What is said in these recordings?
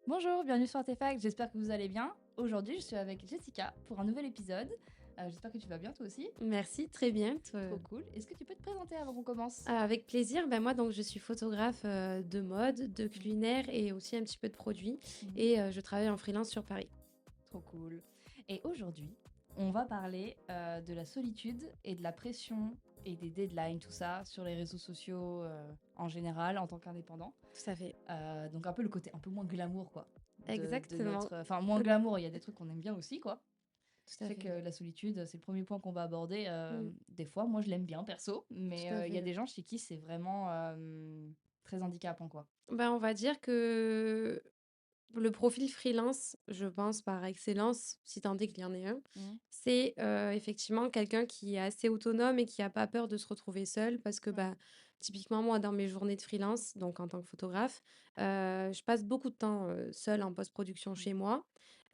Bonjour, bienvenue sur Artefact, j'espère que vous allez bien. Aujourd'hui, je suis avec Jessica pour un nouvel épisode. J'espère que tu vas bien toi aussi. Merci, très bien. Trop cool. Est-ce que tu peux te présenter avant qu'on commence? Avec plaisir. Moi, donc, je suis photographe de mode, de culinaire et aussi un petit peu de produits. Mhm. Et je travaille en freelance sur Paris. Trop cool. Et aujourd'hui, on va parler de la solitude et de la pression et des deadlines, tout ça, sur les réseaux sociaux en général, en tant qu'indépendant. Tout à fait. Donc un peu le côté un peu moins glamour, quoi. De Exactement. notre... Enfin, moins glamour, il y a des trucs qu'on aime bien aussi, quoi. Tout à C'est que fait. la solitude, c'est le premier point qu'on va aborder. Mm, Des fois, moi, je l'aime bien, perso, mais tout à il y a fait. des gens chez qui c'est vraiment très handicapant, quoi. On va dire que le profil freelance, je pense par excellence, si tant est qu'il y en ait un, Mhm. c'est effectivement quelqu'un qui est assez autonome et qui n'a pas peur de se retrouver seul parce que Ouais. typiquement moi dans mes journées de freelance, donc en tant que photographe, je passe beaucoup de temps seule en post-production Mhm. chez moi.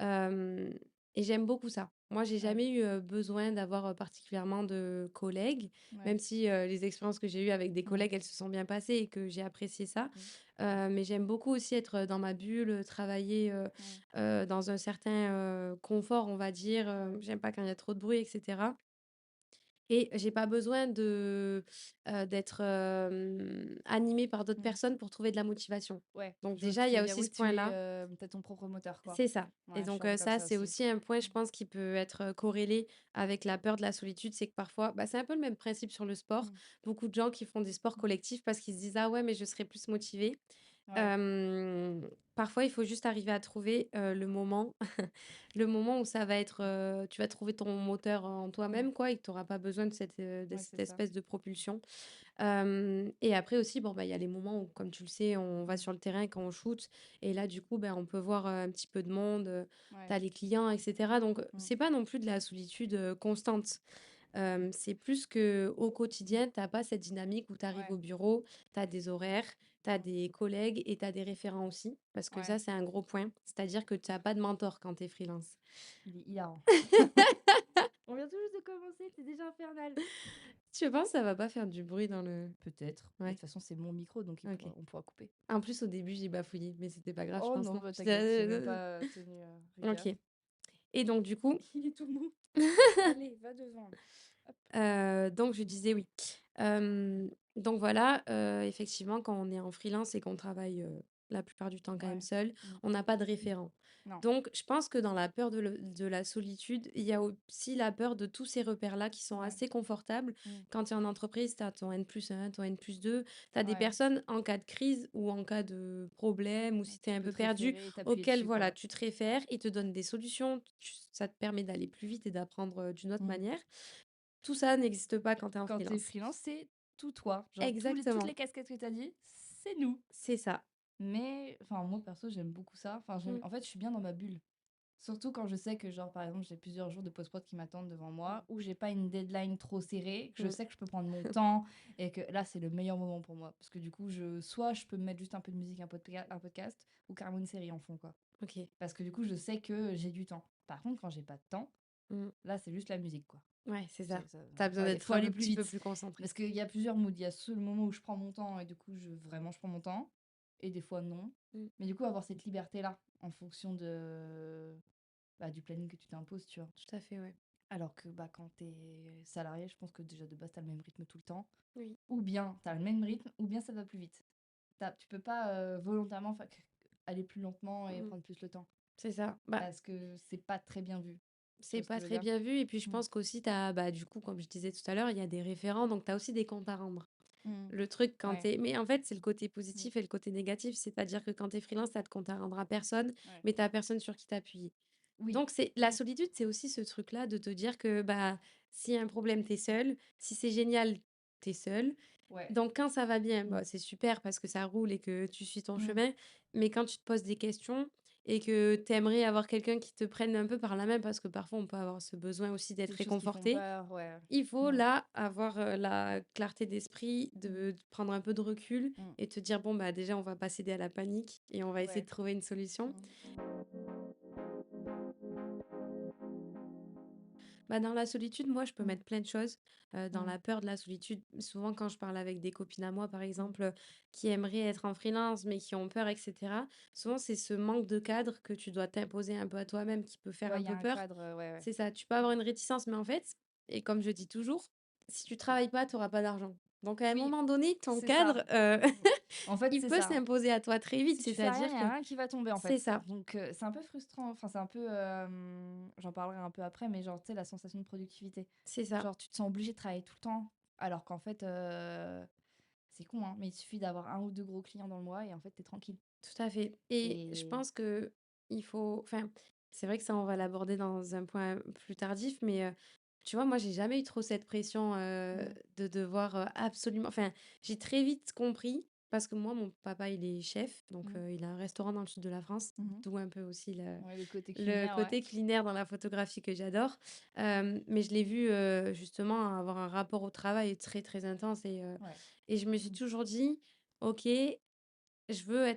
euh, et j'aime beaucoup ça. Moi, j'ai Ouais. jamais eu besoin d'avoir particulièrement de collègues, Ouais. même si les expériences que j'ai eues avec des Mhm. collègues, elles se sont bien passées et que j'ai apprécié ça. Mhm. Mais j'aime beaucoup aussi être dans ma bulle, travailler, Ouais. dans un certain, confort, on va dire, Ouais. j'aime pas quand il y a trop de bruit et cetera et j'ai pas besoin d'être, animée par d'autres Mhm. personnes pour trouver de la motivation. Ouais. Donc Je vois ce que déjà, il tu y veux a dire. aussi Oui, ce tu es point-là. t'as ton propre moteur, quoi. C'est ça et Ouais, je suis donc un peu comme ça, ça c'est aussi. aussi un point, je Mhm. pense, qui peut être, corrélé avec la peur de la solitude. C'est que parfois, c'est un peu le même principe sur le sport. Mhm. Beaucoup de gens qui font des sports collectifs parce qu'ils se disent: «Ah ouais, mais je serais plus motivé». Ouais. Parfois, il faut juste arriver à trouver, le moment le moment où ça va être, tu vas trouver ton moteur en Mhm. toi-même, quoi, et que tu auras pas besoin de Ouais, cette c'est ça. espèce de propulsion. Et après aussi, il y a les moments où, comme tu le sais, on va Mhm. sur le terrain quand on shoot et là, du coup, on peut voir, un petit peu de monde, tu Ouais. as les clients et cetera donc Mhm. c'est pas non plus de la solitude, constante. C'est plus que au quotidien, tu as pas cette dynamique où tu arrives Ouais. au bureau, tu as des horaires, tu as Mhm. des collègues et tu as des référents aussi, parce que Ouais. ça, c'est un gros point. C'est-à-dire que tu as pas de mentor quand tu es freelance. Il est hilarant. On vient tout juste de commencer, c'est déjà infernal. Tu penses ça va pas faire du bruit dans le Peut-être, mais de ouais, toute façon, c'est mon micro, donc OK. on pourra couper. En plus, au début, j'ai bafouillé, mais c'était pas grave, je Oh pense, non, non? bah t'inquiète, j'ai même J'étais pas tenu rigueur. OK et donc du coup, Il est tout mou. Allez, va devant. Hop. donc je disais oui. Donc voilà, effectivement, quand on est en freelance et qu'on travaille, la plupart du temps quand même Ouais. seul, Mm. on n'a pas de référent. Non. Donc je pense que dans la peur de la solitude, il y a aussi la peur de tous ces repères-là qui sont Ouais. assez confortables. Mm. Quand tu es en entreprise, tu as ton N+1, ton N+2, tu as des Ouais. personnes en cas de crise ou en cas de problème ou si Donc, tu es tu un peux peu te perdu, référer et t'appuyer auxquelles dessus, voilà, quoi. tu te réfères, ils te donnent des solutions, ça te permet d'aller plus vite et d'apprendre, d'une autre Mm. manière. Tout ça n'existe pas quand tu es en Quand t'es freelance. freelance, c'est tout toi. Genre, toutes les Exactement, casquettes que t'as dit, c'est nous. c'est ça. Mais, enfin, moi, perso, j'aime beaucoup ça. Enfin, Mmh, en fait, je suis bien dans ma bulle. Surtout quand je sais que, genre, par exemple, j'ai plusieurs jours de post-prod qui m'attendent devant moi, où j'ai pas une deadline trop serrée, que je mmh. sais que je peux prendre mon temps, et que là, c'est le meilleur moment pour moi. Parce que du coup, soit je peux me mettre juste un peu de musique, un podcast, ou carrément une série en fond, quoi. OK. Parce que du coup, je sais que j'ai du temps. Par contre, quand j'ai pas de temps, Mmh. là, c'est juste la musique, quoi. Ouais, c'est ça. Tu as Faut besoin aller, d'être faut un aller plus petit peu vite. plus concentré. Parce qu'il y a plusieurs moods. Il y a le moment où je prends mon temps, et du coup, vraiment, je prends mon temps. Et des fois, non. Mmh. Mais du coup, avoir cette liberté-là, en fonction du planning que tu t'imposes, tu vois. Tout à fait, ouais. Alors que quand t'es salarié, je pense que déjà de base, t'as le même rythme tout le temps. Oui. Ou bien t'as le même rythme, ou bien ça va plus vite. Tu peux pas volontairement aller plus lentement et Mmh. prendre plus le temps. C'est ça. Parce que c'est pas très bien vu. Tu C'est vois ce que pas je veux très dire? bien vu et puis je Mm. pense qu'aussi tu as, du coup, comme je disais tout à l'heure, il y a des référents, donc tu as aussi des comptes à rendre. Mm. Le truc quand tu Ouais. es mais en fait, c'est le côté Mm. positif et le côté négatif, c'est-à-dire que quand tu es freelance, tu as de compte à rendre à personne, Ouais. mais tu as personne sur qui t'appuyer. Oui. Donc c'est la solitude, c'est aussi ce truc-là de te dire que, s'il y a un problème, tu es seul, si c'est génial, tu es seul. Ouais. Donc quand ça va bien, Mm. c'est super parce que ça roule et que tu suis ton Mm. chemin, mais quand tu te poses des questions et que tu aimerais avoir quelqu'un qui te prenne un peu par la main parce que parfois on peut avoir ce besoin aussi d'être Des choses qui font réconforté, peur, ouais. il faut Mm. là avoir, la clarté d'esprit, Mm. de prendre un peu de recul Mm. et te dire: «Bon, déjà on va pas céder à la panique et on va essayer Ouais. de trouver une solution». Mm. Bah, dans la solitude, moi, je peux Mmh. mettre plein de choses. Dans Mmh. la peur de la solitude, souvent quand je parle avec des copines à moi, par Mmh. exemple, qui aimeraient être en freelance, mais qui ont peur, et cetera, souvent c'est ce manque de cadre que tu dois t'imposer un peu à toi-même qui peut faire Ouais, un il y a peu un peur. cadre, ouais, ouais. C'est ça, tu peux avoir une réticence, mais en fait, et comme je dis toujours, si tu travailles pas, tu auras pas d'argent. Donc à un Oui, moment donné, ton c'est ça. cadre, Mmh. En fait, il c'est peut ça. s'imposer à toi très vite. Si tu fais rien, il C'est-à-dire y que a rien qui va tomber, en c'est fait. ça, Donc c'est un peu frustrant, enfin, c'est un peu, j'en parlerai un peu après, mais genre, tu sais, la sensation de productivité. c'est ça, Genre, tu te sens obligé de travailler tout le temps, alors qu'en fait, c'est con, hein, mais il suffit d'avoir un ou 2 gros clients dans le mois et en fait, t'es tranquille. tout à fait. Et je Et pense que il faut, enfin, c'est vrai que ça, on va l'aborder dans un point plus tardif, mais tu vois, moi, j'ai jamais eu trop cette pression mmh, de devoir absolument. Enfin, j'ai très vite compris. Parce que moi, mon papa, il est chef, donc mmh, il a un restaurant dans le sud de la France, mmh. d'où un peu aussi Ouais, le côté le culinaire, ouais. côté culinaire dans la photographie que j'adore. Mais je l'ai vu, justement avoir un rapport au travail très, très intense Ouais. et je me suis Mmh. toujours dit: «OK, j'aimerais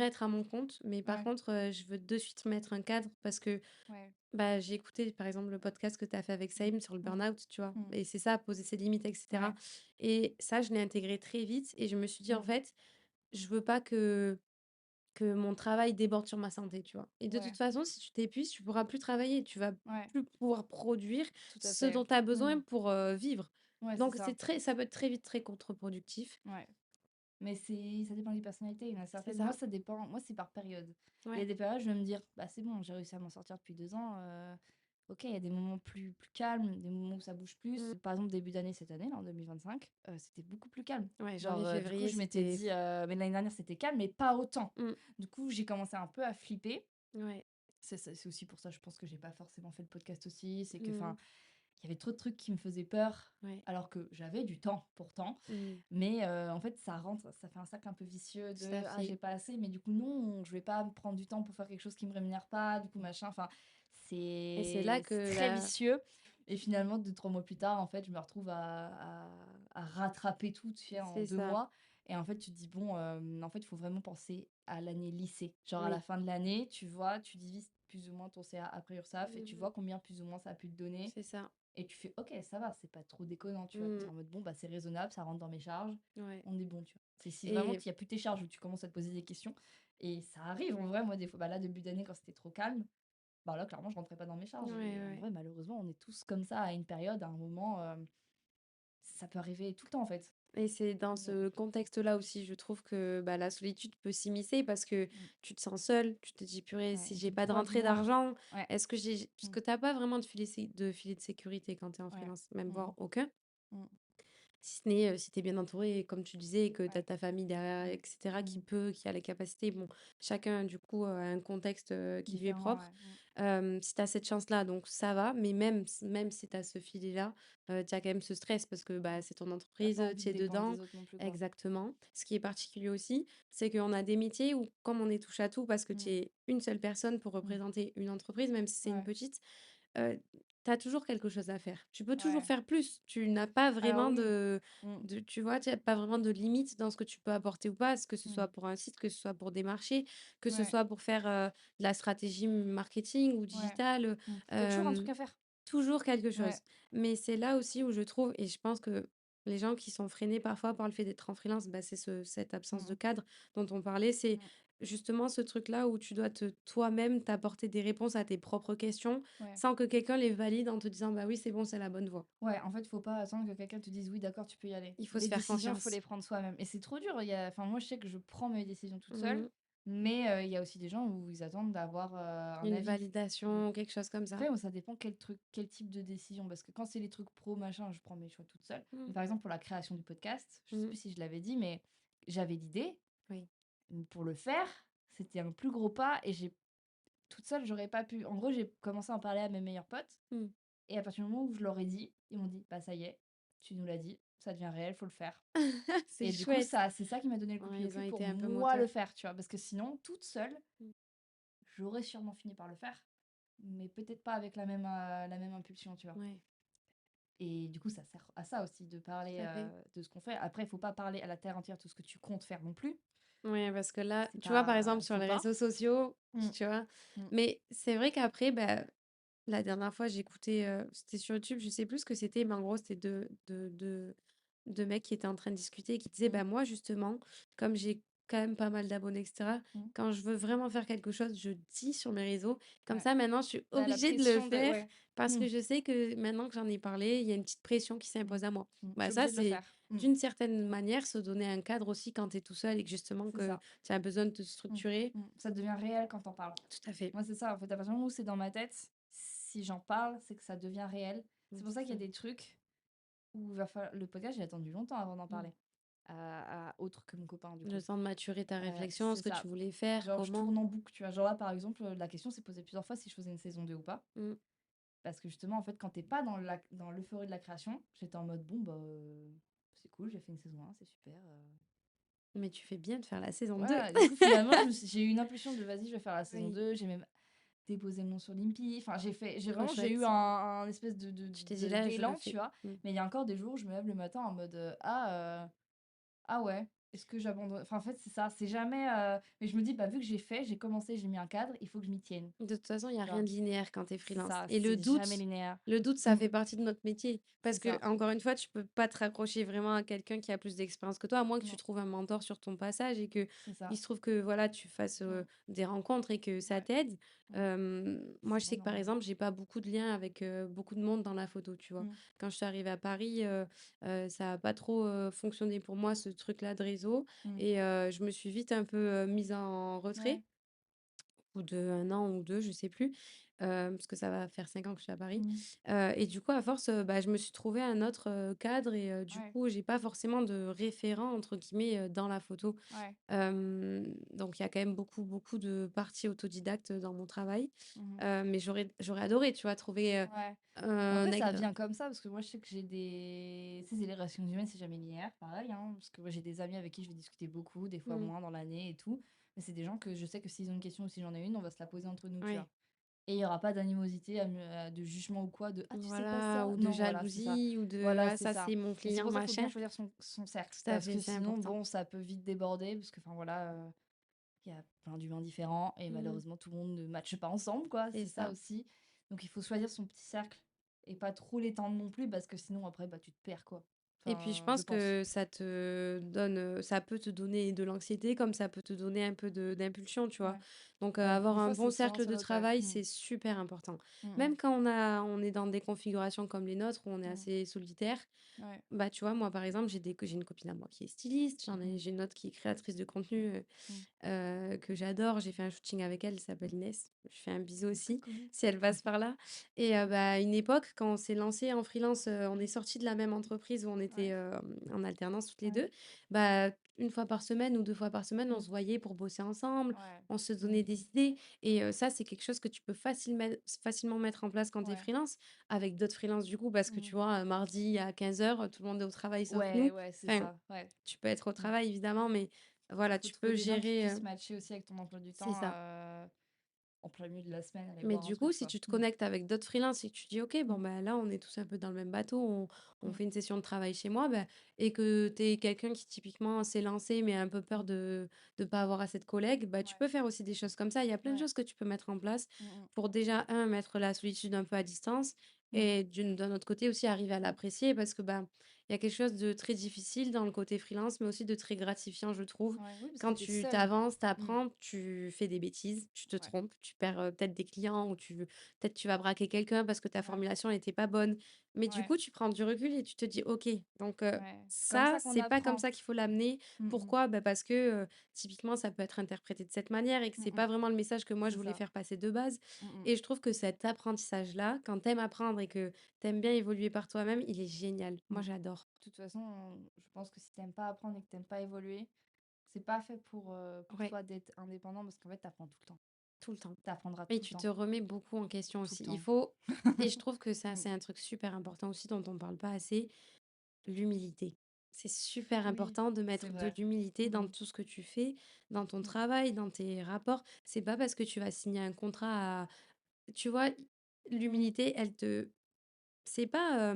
être à mon compte, mais par Ouais, contre, je veux de suite mettre un cadre» parce que, ouais. bah, j'ai écouté, par exemple, le podcast que tu as fait avec Mmh. Saïm sur le Mmh. burn-out, tu vois? Mmh. Et c'est ça, poser ses limites et cetera Ouais. et ça, je l'ai intégré très vite et je me suis dit: «En Mmh. fait, je veux pas que mon travail déborde sur ma santé, tu vois? Et de toute Ouais. façon, si tu t'épuises, tu pourras plus travailler, tu vas Ouais. plus pouvoir produire Tout à ce fait. dont tu as Mmh. besoin pour, vivre. Ouais, c'est Donc ça. ça peut être très vite très contre-productif. Ouais. Mais ça dépend des personnalités. Il y en a C'est certaines, moi, ça. ça dépend. Moi, c'est par période. Il y a Ouais. des périodes, je vais me dire, bah, c'est bon, j'ai réussi à m'en sortir depuis 2 ans. Ok, il y a des moments plus calmes, des moments où ça bouge plus. Mmh. Par exemple, début d'année cette année, là, en 2025, c'était beaucoup plus calme. Ouais, Genre, janvier, du coup, février, je m'étais c'était dit, mais l'année dernière, c'était calme, mais pas autant. mmh. Du coup, j'ai commencé un peu à flipper. Ouais. C'est aussi pour ça, je pense que j'ai pas forcément fait le podcast aussi. C'est que, Mmh. enfin, il y avait trop de trucs qui me faisaient peur, Ouais. alors que j'avais du temps pourtant. Mmh. Mais en fait, ça rentre, ça fait un cercle un peu vicieux Tout à de ah, j'ai fait. pas assez, mais du coup, non, je vais pas me prendre du temps pour faire quelque chose qui me rémunère pas, du coup, machin. Enfin, Et c'est là c'est que très la vicieux. Et finalement, 2, 3 mois plus tard, en fait, je me retrouve à rattraper tout, tu sais, en c'est deux ça. mois. Et en fait, tu te dis, bon, en fait, il faut vraiment penser à l'année lycée. Genre, à la Oui. fin de l'année, tu vois, tu divises plus ou moins ton CA après URSAF et tu Mmh. vois combien plus ou moins ça a pu te donner. C'est ça. Et tu fais: «OK, ça va, c'est pas trop déconnant», tu vois? Tu Mmh. en mode: «Bon, bah, c'est raisonnable, ça rentre dans mes charges, Ouais. on est bon», tu vois? C'est si vraiment Et qu'il y a plus tes charges où tu commences à te poser des questions et ça arrive en vrai, moi, des fois, bah, là, début d'année, quand c'était trop calme, bah, là, clairement, je rentrais pas dans mes ouais, charges et en ouais. vrai, malheureusement, on est tous comme ça à une période, à un moment, ça peut arriver tout le temps, en fait. Et c'est dans Donc ce contexte-là aussi, je trouve que, bah, la solitude peut s'immiscer parce que mmh, tu te sens seule, tu te dis: «Purée, ouais, si une j'ai petite pas de voix de rentrée moi. d'argent, Ouais, est-ce que j'ai» parce mmh, que t'as pas vraiment de filet de sécurité quand tu es en ouais, freelance, même mmh, voire aucun. mmh, Si ce n'est, si tu es bien entouré, comme tu disais, et que tu as ouais, ta famille derrière mmh, et cetera mmh, qui a les capacités. Bon, chacun du coup a un contexte, qui lui est différent, propre. ouais, mmh, Si tu as cette chance-là, donc ça va, mais même si tu as ce filet-là, tu as quand même ce stress parce que, mmh. bah, c'est ton Tu entreprise, pas envie tu de es dépendre dedans. des autres non plus, quoi. Exactement. Ce qui est particulier aussi, c'est qu'on a des métiers où comme on est touche à tout parce que tu Mmh, es une seule personne pour mmh, représenter une entreprise, même si c'est une ouais, petite, tu as toujours quelque chose à faire. Tu peux toujours ouais. faire plus. Tu n'as pas Alors vraiment oui, mmh, tu vois, tu as pas vraiment de limite dans ce que tu peux apporter ou pas, que ce mmh, soit pour un site, que ce soit pour des marchés, que ce ouais. soit pour faire, de la stratégie marketing ou Ouais. digitale, Mmh. Il y a toujours un truc à faire. toujours quelque Ouais. chose. Mais c'est là aussi où je trouve et je pense que les gens qui sont freinés parfois par le fait d'être en freelance, bah, c'est cette absence de Mmh. cadre dont on parlait. C'est Mmh. justement ce truc-là où tu dois toi-même t'apporter des réponses à tes propres questions Ouais. sans que quelqu'un les valide en te disant: «Bah oui, c'est bon, c'est la bonne voie». Ouais, en fait, faut pas attendre que quelqu'un te dise: «Oui, d'accord, tu peux y aller». Il faut se Les faire décisions, faut confiance. les prendre soi-même et c'est trop dur. Enfin, moi, je sais que je prends mes décisions toute seule, Mmh. mais il y a aussi des gens où ils attendent d'avoir, un Une avis. Mmh. validation, quelque chose comme ça. Après, moi, ça dépend quel type de décision parce que quand c'est les trucs pro, machin, je prends mes choix toute seule. Mmh. Mais par exemple, pour la création du podcast, je sais Mmh. plus si je l'avais dit, mais j'avais l'idée, Oui. pour le faire, c'était un plus gros pas et j'ai toute seule, j'aurais pas pu. En gros, j'ai commencé à en parler à mes meilleurs potes. Mmh. Et à partir du moment où je leur ai dit, ils m'ont dit: «Bah, ça y est, tu nous l'as dit, ça devient réel, faut le faire». C'est Et du coup, chouette. c'est ça qui m'a donné le coup de Ouais, pied au ils ont cul pour été un peu moi le moteurs. faire, tu vois? Parce que sinon, toute seule, Mmh. j'aurais sûrement fini par le faire, mais peut-être pas avec la même impulsion, tu vois? Ouais, Et du coup, ça sert à ça aussi de tout parler, à fait. de ce qu'on fait. Après, il faut pas parler à la terre entière de ce que tu comptes faire non plus. Ouais, parce que là, C'est tu vois, par pas exemple, sur faut les pas. réseaux sociaux, Mmh. tu vois? Mmh. Mais c'est vrai qu'après, bah, La dernière fois, j'écoutais, c'était sur YouTube, je sais plus ce que c'était, mais en gros, c'était deux mecs qui étaient en train de discuter et qui disaient: Mmh, «Bah, moi, justement, comme j'ai quand même pas mal d'abonnés et cetera, mmh, quand je veux vraiment faire quelque chose, je dis sur mes réseaux. Comme ouais. ça, maintenant, je suis Tu la obligée de le pression de faire ouais. parce Mmh, que je sais que maintenant que j'en ai parlé, il y a une petite pression qui mmh, s'impose à moi». je Bah, suis ça, obligée de le c'est faire. Mmh, d'une certaine manière se donner un cadre aussi quand tu es tout seul et que justement c'est que ça. tu as besoin de te Mmh, structurer. Ça devient réel quand tu en parles. Tout à fait. Moi, c'est ça, en fait, à partir du moment où c'est dans ma tête, si j'en parle, c'est que ça devient réel. C'est pour ça C'est qu'il y a ça. des trucs où il va falloir le podcast, j'ai attendu longtemps avant d'en Mmh. parler, autre que mon copain, du Le coup. temps de maturer ta réflexion, C'est ce que tu ça. voulais faire, Genre, je comment. tourne en boucle, tu vois? Genre là, par exemple, la question s'est posée plusieurs fois si je faisais une saison 2 ou pas. Mmh. Parce que justement, en fait, quand t'es pas dans l'euphorie de la création, j'étais en mode: «Bon, bah, c'est cool, j'ai fait une saison 1, c'est super, Mais tu fais bien de faire la saison 2. Voilà, du coup, finalement, j'ai eu une impulsion de: «Vas-y, je vais faire la saison Oui, 2». J'ai même déposé mon nom sur l'INPI. Enfin, trop j'ai eu chouette. un espèce Tu t'es dit: «Là, je le d'élan, tu fais». vois? Mmh. Mais il y a encore des jours où je me lève le matin en mode, ah ouais, est-ce que j'abandonne? Enfin, en fait, c'est ça, c'est jamais, mais je me dis: «Bah, vu que j'ai fait, j'ai commencé, j'ai mis un cadre, il faut que je m'y tienne», De toute façon, il y a tu rien vois? de linéaire quand tu es C'est freelance ça, et c'est jamais linéaire. le doute, ça Mmh, fait partie de notre métier. c'est Parce que ça. encore une fois, tu peux pas te raccrocher vraiment à quelqu'un qui a plus d'expérience que toi, à moins que tu Non, trouves un mentor sur ton passage et que c'est il ça. se trouve que, voilà, tu fasses, Mmh, des rencontres et que ça ouais, t'aide. mmh. Moi, je sais Sinon, que, par non. exemple, j'ai pas beaucoup de liens avec, beaucoup de monde dans la photo, tu vois? Mmh, Quand je suis arrivée à Paris, ça a pas trop, fonctionné pour moi, ce truc-là de réseau mmh, et je me suis vite un peu, mise en retrait. ouais, Ou de 1 an ou 2 je sais plus, parce que ça va faire 5 ans que je suis à Paris, mmh, et du coup, à force, bah, je me suis trouvé un autre, cadre et du ouais, coup, j'ai pas forcément de «référent» entre guillemets, dans la photo. ouais. Donc il y a quand même beaucoup, beaucoup de parties autodidactes dans mon travail, Mmh. mais j'aurais adoré, tu vois, trouver, Ouais. Mais un après, ça nec vient comme ça, parce que moi, je sais que j'ai des. Tu sais, c'est les relations humaines, c'est jamais linéaire, pareil, hein, parce que moi, j'ai des amis avec qui je vais discuter beaucoup, des fois mmh, moins dans l'année et tout. Mais c'est des gens que je sais que s'ils ont une question ou si j'en ai une, on va se la poser entre nous, tu vois. ouais, Et il y aura pas d'animosité, de jugement ou quoi, de ah, tu sais pas voilà, ça. ou de Non, voilà, c'est ça. jalousie ou de: Voilà, «Ah c'est ça, ça. c'est mon Et c'est client, pour ça qu'il faut bien machin». choisir son cercle. Tout à Parce fait, que c'est sinon, important. bon, ça peut vite déborder, parce que, enfin, voilà, il y a plein d'humains différents et Mmh, malheureusement, tout le monde ne matche pas ensemble, quoi. c'est C'est ça ça. aussi. Donc, il faut choisir son petit cercle et pas trop l'étendre non plus parce que sinon, après, bah, tu te perds, quoi. Et puis je Enfin, je pense pense. que ça te donne, ça peut te donner de l'anxiété comme ça peut te donner un peu de d'impulsion, tu vois? Ouais. Donc, Ouais, avoir des un fois, c'est bon aussi l'un cercle sur de l'autre, ouais. travail, Mm. c'est super important. Mm, mm, Même quand on est dans des configurations comme les nôtres où on est mm. assez solitaire, Ouais. bah, tu vois, moi, par exemple, j'ai une copine à moi qui est styliste, Mm, j'ai une autre qui est créatrice de contenu, mm. que j'adore. J'ai fait un shooting avec elle, elle s'appelle Inès. Je fais un bisou aussi, Coucou. si elle passe par là et bah, à une époque, quand on s'est lancé en freelance, on est sortis de la même entreprise où on était, Ouais. en alternance toutes les Ouais. 2. Bah, 1 fois par semaine ou 2 fois par semaine, on Mm. se voyait pour bosser ensemble, Ouais. on se donnait Mm. des idées et ça, c'est quelque chose que tu peux facilement mettre en place quand tu es Ouais. freelance, avec d'autres freelances du coup, parce que Mm. tu vois, mardi à 15 heures, tout le monde est au travail sauf Ouais, nous. ouais, c'est Enfin, ça. Ouais. tu peux être au Mm. travail évidemment, mais voilà, Faut tu trouver peux des gens qui gérer, puissent matcher aussi avec ton emploi du c'est temps, ça. en plein milieu de la semaine, aller Mais boire un du coup, truc, si quoi. tu te Mm. connectes avec d'autres freelances et que tu dis: «OK, bon, Mm. ben, là, on est tous un peu dans le même bateau, on Mm. fait une session de travail chez moi», bah et que tu es quelqu'un qui typiquement s'est lancé, mais a un peu peur de pas avoir assez de collègues, bah, tu Ouais. peux faire aussi des choses comme ça. Il y a plein de Ouais. choses que tu peux mettre en place Mm, mm. pour déjà, mettre la solitude un peu à distance Mm. et d'un autre côté aussi arriver à l'apprécier parce que, bah, il y a quelque chose de très difficile dans le côté freelance, mais aussi de très gratifiant, je trouve. Ouais, oui, parce que Quand t'es tu seule. t'avances, tu Mm. apprends, tu fais des bêtises, tu te Ouais. trompes, tu perds, peut-être des clients ou peut-être tu vas braquer quelqu'un parce que ta Ouais. formulation n'était pas bonne. Mais du Ouais. coup, tu prends du recul et tu te dis: «OK, donc Ouais. C'est comme ça, ça qu'on c'est pas comme apprend. ça qu'il faut l'amener». Mm, mm. Pourquoi? Bah, parce que, typiquement, ça peut être interprété de cette manière et que Mm, c'est pas mm. vraiment le message que moi je C'est voulais ça. faire passer de base Mm, mm. et je trouve que cet apprentissage-là, quand tu aimes apprendre et que tu aimes bien évoluer par toi-même, il est génial. Mm. Moi, j'adore. De toute façon, je pense que si t'aimes pas apprendre et que t'aimes pas évoluer, c'est pas fait pour Ouais, toi d'être indépendant parce qu'en fait, t'apprends tout le temps. tout le temps. T'apprendras Et tout le tu temps. te remets beaucoup en question Tout le aussi. Il temps. faut et je trouve que ça, Mm. c'est un truc super important aussi dont on parle pas assez, l'humilité. C'est super Oui, important de c'est mettre de vrai. l'humilité dans Mm, tout ce que tu fais, dans ton mm, travail, dans tes rapports. C'est pas parce que tu vas signer un contrat à tu vois, mm. l'humilité, elle te c'est pas,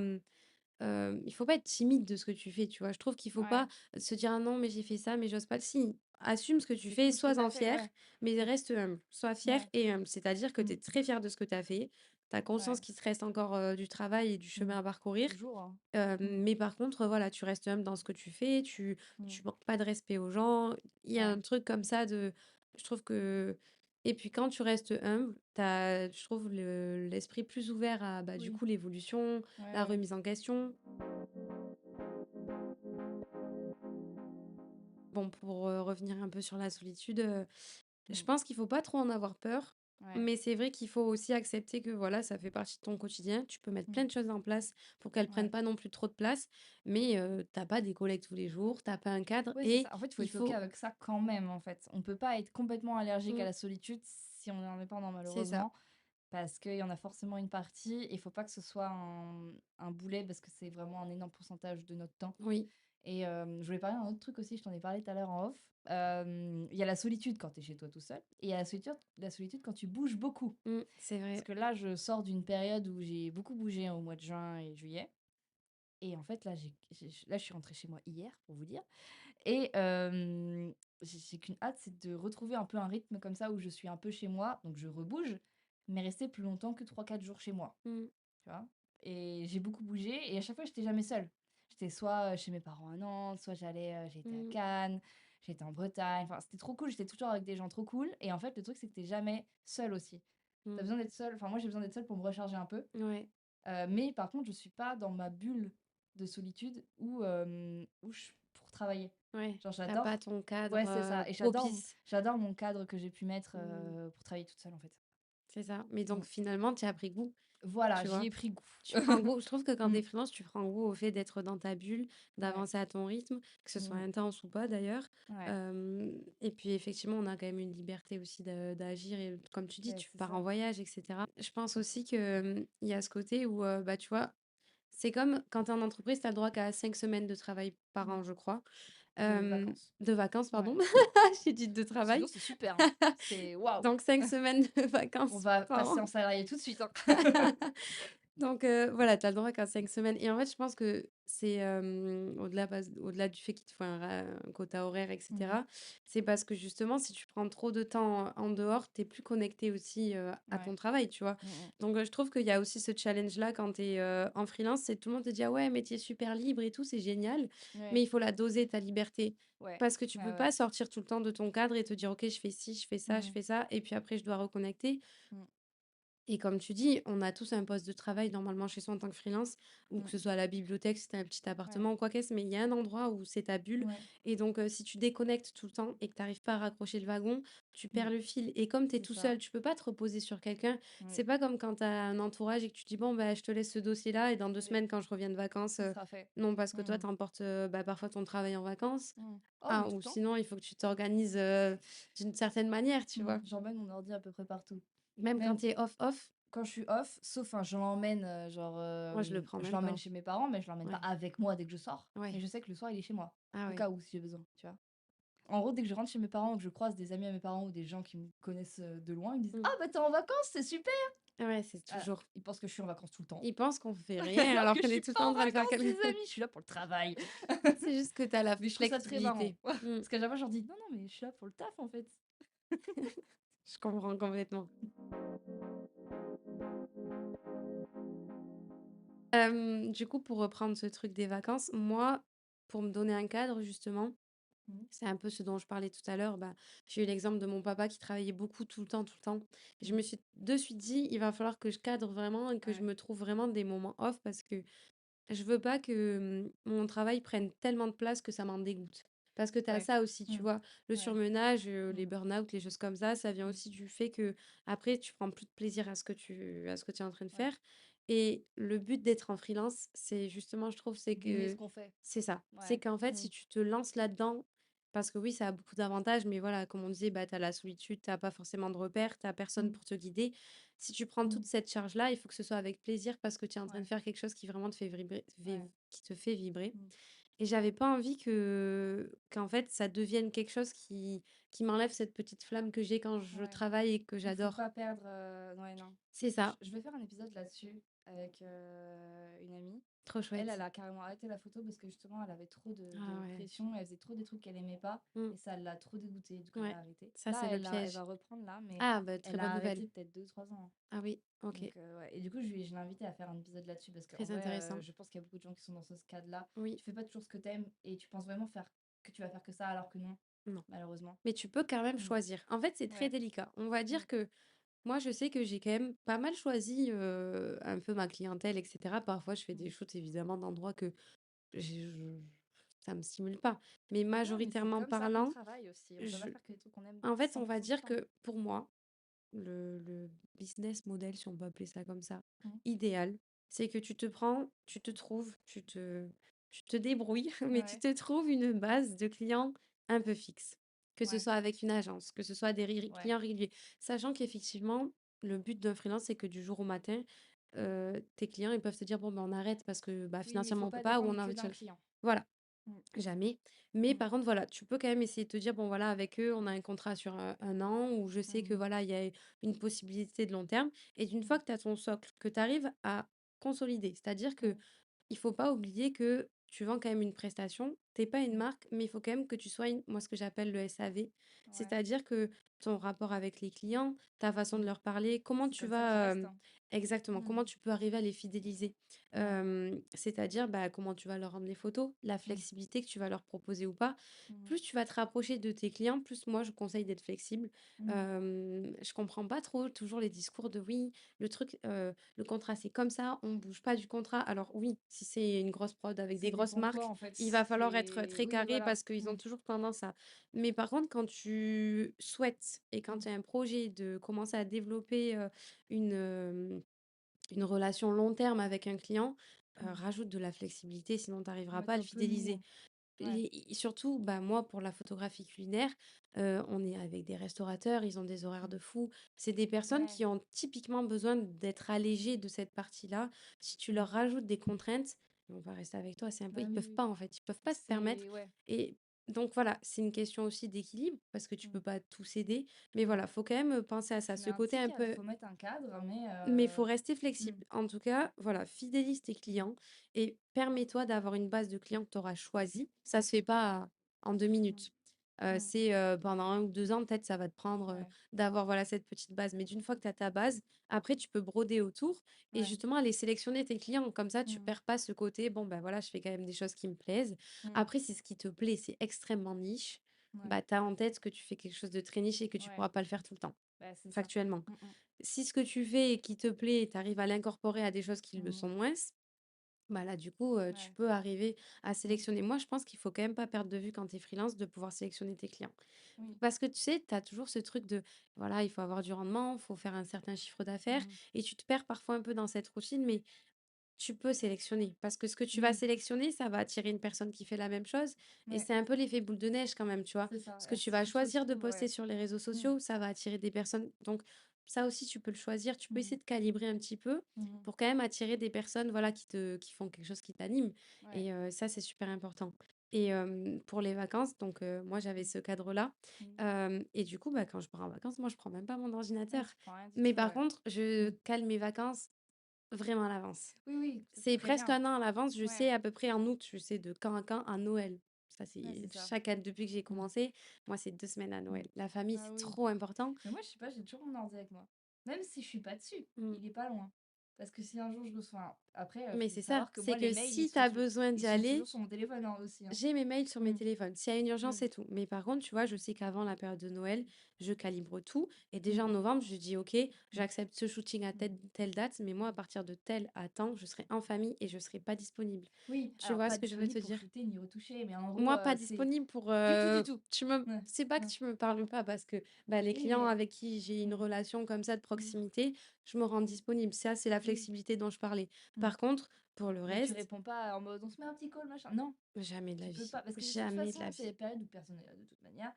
il faut pas être timide de ce que tu fais, tu vois? Je trouve qu'il faut pas Ouais. se dire: «Ah non, mais j'ai fait ça, mais j'ose pas». Si, assume ce que tu C'est fais, cool ce que t'as sois-en fait, fier, ouais. mais reste humble. Sois fier Ouais. et humble. C'est-à-dire que tu Mm, es très fier de ce que tu as fait. Tu as conscience Ouais. qu'il te reste encore, du travail et du Mmh. chemin à parcourir. Toujours, hein. Mmh. Mais par contre, voilà, tu restes humble dans ce que tu fais, Mmh. tu manques pas de respect aux gens. Il y a Ouais. un truc comme ça de je trouve que et puis quand tu restes humble, tu as, je trouve l'esprit plus ouvert à, bah, du Oui. coup, l'évolution, Ouais, la ouais. remise en question. Bon, pour, revenir un peu sur la solitude, je Mmh. pense qu'il faut pas trop en avoir peur, Ouais. mais c'est vrai qu'il faut aussi accepter que, voilà, ça fait partie de ton quotidien. Tu peux mettre plein Mmh. de choses en place pour qu'elles prennent Ouais. pas non plus trop de place, mais tu pas des collègues tous les jours, t'as pas un cadre Ouais, c'est et ça. En fait, il faut il être OK faut avec ça quand même, en fait. On peut pas être complètement allergique à mmh, la solitude si on est indépendant, c'est ça. malheureusement, parce qu'il y en a forcément une partie et il faut pas que ce soit un boulet parce que c'est vraiment un énorme pourcentage de notre temps. Oui, Et je voulais parler d'un autre truc aussi, je t'en ai parlé tout à l'heure en off. Il y a la solitude quand tu es chez toi tout seul et il y a la solitude quand tu bouges beaucoup. c'est Parce vrai. que là, je sors d'une période où j'ai beaucoup bougé au mois de juin et juillet et en fait, là, là, je suis rentrée chez moi hier, pour vous dire. Et j'ai qu'une hâte, c'est de retrouver un peu un rythme comme ça où je suis un peu chez moi, donc je rebouge, mais rester plus longtemps que 3 4 jours chez moi, Mmh, tu vois? Et j'ai beaucoup bougé et à chaque fois, j'étais jamais seule. J'étais soit, chez mes parents à Nantes, soit j'ai été à mmh, Cannes, j'ai été en Bretagne, enfin, c'était trop cool, j'étais toujours avec des gens trop cool et en fait, le truc, c'est que tu jamais seule aussi. Tu as mmh. besoin d'être seule, enfin, moi, j'ai besoin d'être seule pour me recharger un peu, Ouais, mais par contre, je suis pas dans ma bulle de solitude où je pour travailler. ouais. Genre Tu pas j'adore ton ouais, cadre, c'est ça et propice. j'adore mon cadre que j'ai pu mettre, Mmh, pour travailler toute seule, en fait. c'est ça. Mais donc Mmh. finalement, tu as pris goût, Voilà, tu j'y vois? ai pris goût. Tu prends goût je trouve que quand tu Mmh. es freelance, tu prends goût au fait d'être dans ta bulle, Ouais. d'avancer à ton rythme, que ce soit Mmh. intense ou pas d'ailleurs. Ouais. Et puis effectivement, on a quand même une liberté aussi d'agir et comme tu dis, Beh, tu c'est pars en ça. voyage et cetera. Je pense aussi que, il y a ce côté où, bah, tu vois, c'est comme quand tu es en entreprise, tu as le droit qu'à 5 semaines de travail par Mmh. an, je crois. De vacances. De vacances, Ouais. pardon. J'ai dit de Sinon, travail. c'est super, hein. C'est waouh! Donc 5 semaines de On vacances va par passer an. en salarié tout de suite, hein. Donc voilà, tu as le droit qu'à 5 semaines et en fait, je pense que c'est, au-delà du fait qu'il te faut un quota horaire et Mmh. cetera, c'est parce que justement, si tu prends trop de temps en dehors, tu es plus connecté aussi, à ton Ouais. travail, tu vois? Mmh mh. Donc je trouve qu'il y a aussi ce challenge-là quand tu es, en freelance, c'est tout le monde te dit: «Ah ouais, mais tu es super libre et tout, c'est génial», mais Ouais. il faut la doser ta liberté. Ouais. Parce que tu Ouais, peux ouais. pas sortir tout le temps de ton cadre et te dire: «OK, je fais ci, je Mmh. fais ça et puis après je dois reconnecter». Mmh. Et comme tu dis, on a tous un poste de travail normalement chez soi en tant que freelance, ou que Mmh. ce soit à la bibliothèque, si tu un petit Ouais. appartement ou quoi qu'est-ce, mais il y a un endroit où c'est ta bulle. Ouais. Et donc, si tu déconnectes tout le temps et que tu arrives pas à raccrocher le wagon, tu Mmh. perds le fil. Et comme tu es C'est tout ça. seul, tu peux pas te reposer sur quelqu'un. Oui. C'est pas comme quand tu as un entourage et que tu dis, bon, bah, je te laisse ce dossier-là et dans 2 semaines, Oui. quand je reviens de vacances, Ce sera fait. non, parce que toi, Mmh. tu emportes bah, parfois ton travail en vacances. Mmh. Oh, mais Ah, tout ou le temps. sinon, il faut que tu t'organises d'une certaine manière, tu vois. J'emmène mon ordi à peu près partout. Même quand Même tu es off, quand je suis off, sauf enfin, je l'emmène, genre, moi, je le prends je même l'emmène pas. chez mes parents, mais je l'emmène pas Ouais. avec moi dès que je sors. Mais Ouais. je sais que le soir, il est chez moi, Ah au ouais. cas où, si j'ai besoin, tu vois? En gros, dès que je rentre chez mes parents ou que je croise des amis à mes parents ou des gens qui me connaissent, de loin, ils me disent: Mmh. «Ah bah, tu es en vacances, c'est super!» Ah ouais, c'est Ah, toujours ils pensent que je suis en vacances tout le temps. ils pensent qu'on fait rien Alors alors que je qu'on suis est tout le pas temps en en train de faire vacances, les quelque amis, je suis là pour le travail. c'est juste que tu as la Mais je trouve ça très marrant. flexibilité. Mmh. Parce qu'à chaque fois, je leur dis: «Non, non, mais je suis là pour le taf, en fait». Je comprends complètement. Du coup, pour reprendre ce truc des vacances, moi, pour me donner un cadre justement, Mmh. c'est un peu ce dont je parlais tout à l'heure, bah, j'ai eu l'exemple de mon papa qui travaillait beaucoup tout le temps, tout le temps. Et je Mmh. me suis de suite dit: «Il va falloir que je cadre vraiment et que je Ouais. me trouve vraiment des moments off» parce que je veux pas que, mon travail prenne tellement de place que ça m'en dégoûte. Parce que tu as Ouais. ça aussi, tu Mmh. vois? Le Ouais. surmenage, les Mmh. burn-out, les choses comme ça vient Mmh. aussi du fait que après tu prends plus de plaisir à ce que tu es en train de Ouais. faire. Et le but d'être en freelance, c'est justement, je trouve, c'est D'aimer ce que qu'on fait. c'est ça. C'est Ouais. qu'en fait, Mmh. si tu te lances là-dedans parce que oui, ça a beaucoup d'avantages, mais voilà, comme on disait, bah, tu as la solitude, tu pas forcément de repères, tu personne Mmh. pour te guider. Si tu prends Mmh. toute cette charge-là, il faut que ce soit avec plaisir parce que tu es en train de Ouais. faire quelque chose qui vraiment te fait vibrer Ouais. qui te fait vibrer. Mmh. Et j'avais pas envie qu'en fait, ça devienne quelque chose qui m'enlève cette petite flamme que j'ai quand je Ouais. travaille et que Il faut j'adore. pas perdre, ouais, non. C'est ça. Je vais faire un épisode là-dessus avec, une amie. Trop Elle, chouette. elle a carrément arrêté la photo parce que justement elle avait trop Ah de ouais. pression, elle faisait trop des trucs qu'elle aimait pas Mmh. et ça l'a trop dégoûtée, du coup elle Ouais. a arrêté. Ça, Là, c'est le elle piège. va reprendre là, mais Ah bah, très elle a bonne nouvelle. arrêté peut-être 2 3 ans, hein. Ah oui, OK. Donc ouais et du coup je l'ai invitée à faire un épisode là-dessus parce qu'en Très vrai, intéressant. je pense qu'il y a beaucoup de gens qui sont dans ce cadre-là. Oui, Tu fais pas toujours ce que t'aimes et tu penses vraiment faire que tu vas faire que ça alors que non, non. malheureusement. Mais tu peux quand même Mmh. choisir. En fait, c'est très Ouais. délicat. On va Mmh. dire que moi, je sais que j'ai quand même pas mal choisi, un peu ma clientèle et cetera. Parfois, je fais des Mmh. shoots évidemment d'endroits que je ça me stimule pas. Mais Ouais, mais c'est majoritairement comme ça qu'on parlant, travaille aussi. On peut pas je faire que des trucs qu'on aime en fait, on 100 va du dire temps. que pour moi, le business model, si on peut appeler ça comme ça, Mmh. idéal, c'est que tu te trouves, tu te débrouilles, mais tu Ouais, te trouves une base de clients un peu fixe. Que ce ouais, soit avec une agence, que ce soit des ouais. clients réguliers. Sachant qu'effectivement, le but d'un freelance, c'est que du jour au matin, tes clients, ils peuvent te dire: «Bon, ben, on arrête parce que, bah, Oui, il financièrement, faut on peut pas pas» ou dépendre «On a que envie de d'un changer». client. Voilà. Mmh. Jamais. Mais Mmh. par contre, voilà, tu peux quand même essayer de te dire: «Bon, voilà, avec eux, on a un contrat sur, 1 an où je sais que, Mmh. voilà, il y a une possibilité de long terme» et d'une fois Mmh. que tu as ton socle, que tu arrives à consolider, c'est-à-dire que Mmh. il faut pas oublier que tu vends quand même une prestation. T'es pas une Mmh. marque, mais il faut quand même que tu sois une moi, ce que j'appelle le SAV. Ouais. C'est-à-dire que ton rapport avec les clients, ta façon de Mmh. leur parler, comment C'est tu comme ça qu'ils vas, restent, hein. exactement, Mmh. comment tu peux arriver à les fidéliser. Ouais. C'est-à-dire, bah, comment tu vas leur rendre les photos, la Mmh. flexibilité que tu vas leur proposer ou pas. Mmh. Plus tu vas te rapprocher de tes clients, plus moi je conseille d'être flexible. Mmh. Je comprends pas trop toujours les discours de: «Oui, le truc, le contrat c'est comme ça, on bouge pas du contrat». Alors oui, si c'est une grosse prod avec des Ça grosses dépend quoi, marques, en fait. il va falloir être C'est très oui, carré voilà. parce qu'ils Mmh. ont toujours tendance à mais par contre quand tu souhaites et quand Mmh. tu as un projet de commencer à développer, une, une relation long terme avec un client, Mmh. rajoute de la flexibilité sinon tu arriveras pas à Mettre le un peu de fidéliser. nous. Ouais. Et surtout, bah, moi, pour la photographie culinaire, on est avec des restaurateurs, ils ont des horaires Mmh. de fou. C'est des personnes Ouais. qui ont typiquement besoin d'être allégées de cette partie-là. Si tu leur Mmh. rajoutes des contraintes, on va rester avec toi, c'est un peu Bah, ils oui, peuvent oui. pas, en fait, ils peuvent pas se permettre C'est ouais. et donc voilà, c'est une question aussi d'équilibre parce que tu peux Mmh. pas tout céder. Mais Ouais. voilà, faut quand même, penser à ça. Tu mets Ce un côté petit un cadre, peu faut mettre un cadre, mais mais il faut rester mmh. flexible. En tout cas, voilà, fidélise tes clients et permets-toi d'avoir une base de clients que tu auras choisie. Ça se fait pas en 2 Mmh. minutes. Mmh. C'est, pendant 1 ou 2 ans, peut-être, ça va te prendre, Ouais. d'avoir, voilà, cette petite base. Mais d'une fois que tu as ta base, après, tu peux broder autour et Ouais. justement aller sélectionner tes clients. Comme ça, tu Mmh. perds pas ce côté: «Bon, ben, voilà, je fais quand même des choses qui me plaisent». Mmh. Après, si ce qui te plaît, c'est extrêmement niche, Ouais. bah, tu as en tête que tu fais quelque chose de très niche et que tu Ouais. pourras pas le faire tout le temps, Bah, c'est ça. factuellement. Mmh mh. Si ce que tu fais et qui te plaît, tu arrives à l'incorporer à des choses qui le Mmh. sont moins, bah là, du coup, tu Ouais. peux arriver à Mmh. sélectionner. Moi, je pense qu'il faut quand même pas perdre de vue quand tu es freelance de pouvoir sélectionner tes clients. Oui. Parce que tu sais, tu as toujours ce truc de, voilà, il faut avoir du rendement, il faut faire un certain chiffre d'affaires Mmh. et tu te perds parfois un peu dans cette routine, mais tu peux sélectionner. Parce que ce que tu vas Oui. sélectionner, ça va attirer une personne qui fait la même chose et Ouais. c'est un peu l'effet boule de neige quand même, tu vois? C'est ça. Ce que Elle tu se vas tu te choisir de retrouves poster ouais. sur les réseaux Mmh. sociaux, ça va attirer des personnes donc ça aussi, tu peux le choisir. Tu peux Mmh. essayer de calibrer un petit peu Mmh. pour quand même attirer des personnes, voilà, qui font quelque chose qui t'anime Ouais. et ça, c'est super important et pour les vacances, donc moi, j'avais Mmh. ce cadre-là, Mmh. et du coup, bah, quand je pars en vacances, moi, je prends même pas mon Ouais, ordinateur. tu prends rien du Mais tout, par ouais. contre, je Mmh. cale mes vacances vraiment à l'avance. Oui, oui, tu C'est presque préviens. 1 an à l'avance, je Ouais. sais à peu près en août, je sais de quand à quand, à Noël. Ça, Ouais, c'est c'est ça. chaque année depuis que j'ai Mmh. commencé, moi, c'est 2 semaines à Mmh. Noël. La famille, Ah c'est oui. trop important. Mais moi, je sais pas, j'ai toujours mon ordi avec moi. Même si je suis pas dessus, Mmh. il est pas loin. Parce que si un jour je reçois après, Mais faut c'est ça, savoir que c'est moi, les que mails, si tu as besoin ils d'y sont toujours aller, sur mon téléphone, hein, aussi, hein. j'ai mes mails sur mes Mmh. téléphones. S'il y a une urgence, Mmh. c'est tout. Mais par contre, tu vois, je sais qu'avant la période de Noël, je calibre tout. Et déjà Mmh. en novembre, je dis, OK, Mmh. j'accepte ce shooting à Mmh. telle date, mais moi, à partir de tel à temps, je serai en famille et je serai pas disponible. Oui, Tu alors vois pas ce que je veux te disponible pour dire? shooter ni retoucher, mais en gros, Moi, pas c'est disponible pour, du tout, du tout. tu me Ouais, c'est pas que ouais. tu me parles pas parce que, bah, les Oui, clients mais avec qui j'ai une mmh. relation comme ça de Mmh. proximité, je me rends disponible. Ça, c'est la Oui. flexibilité dont je parlais. Mmh. Par contre, pour le Mais tu reste, réponds pas en mode: «On se met un petit call, machin». Non, jamais de la tu peux vie. pas parce que de toute Jamais de façon, la c'est des vie. périodes où personne est là de toute manière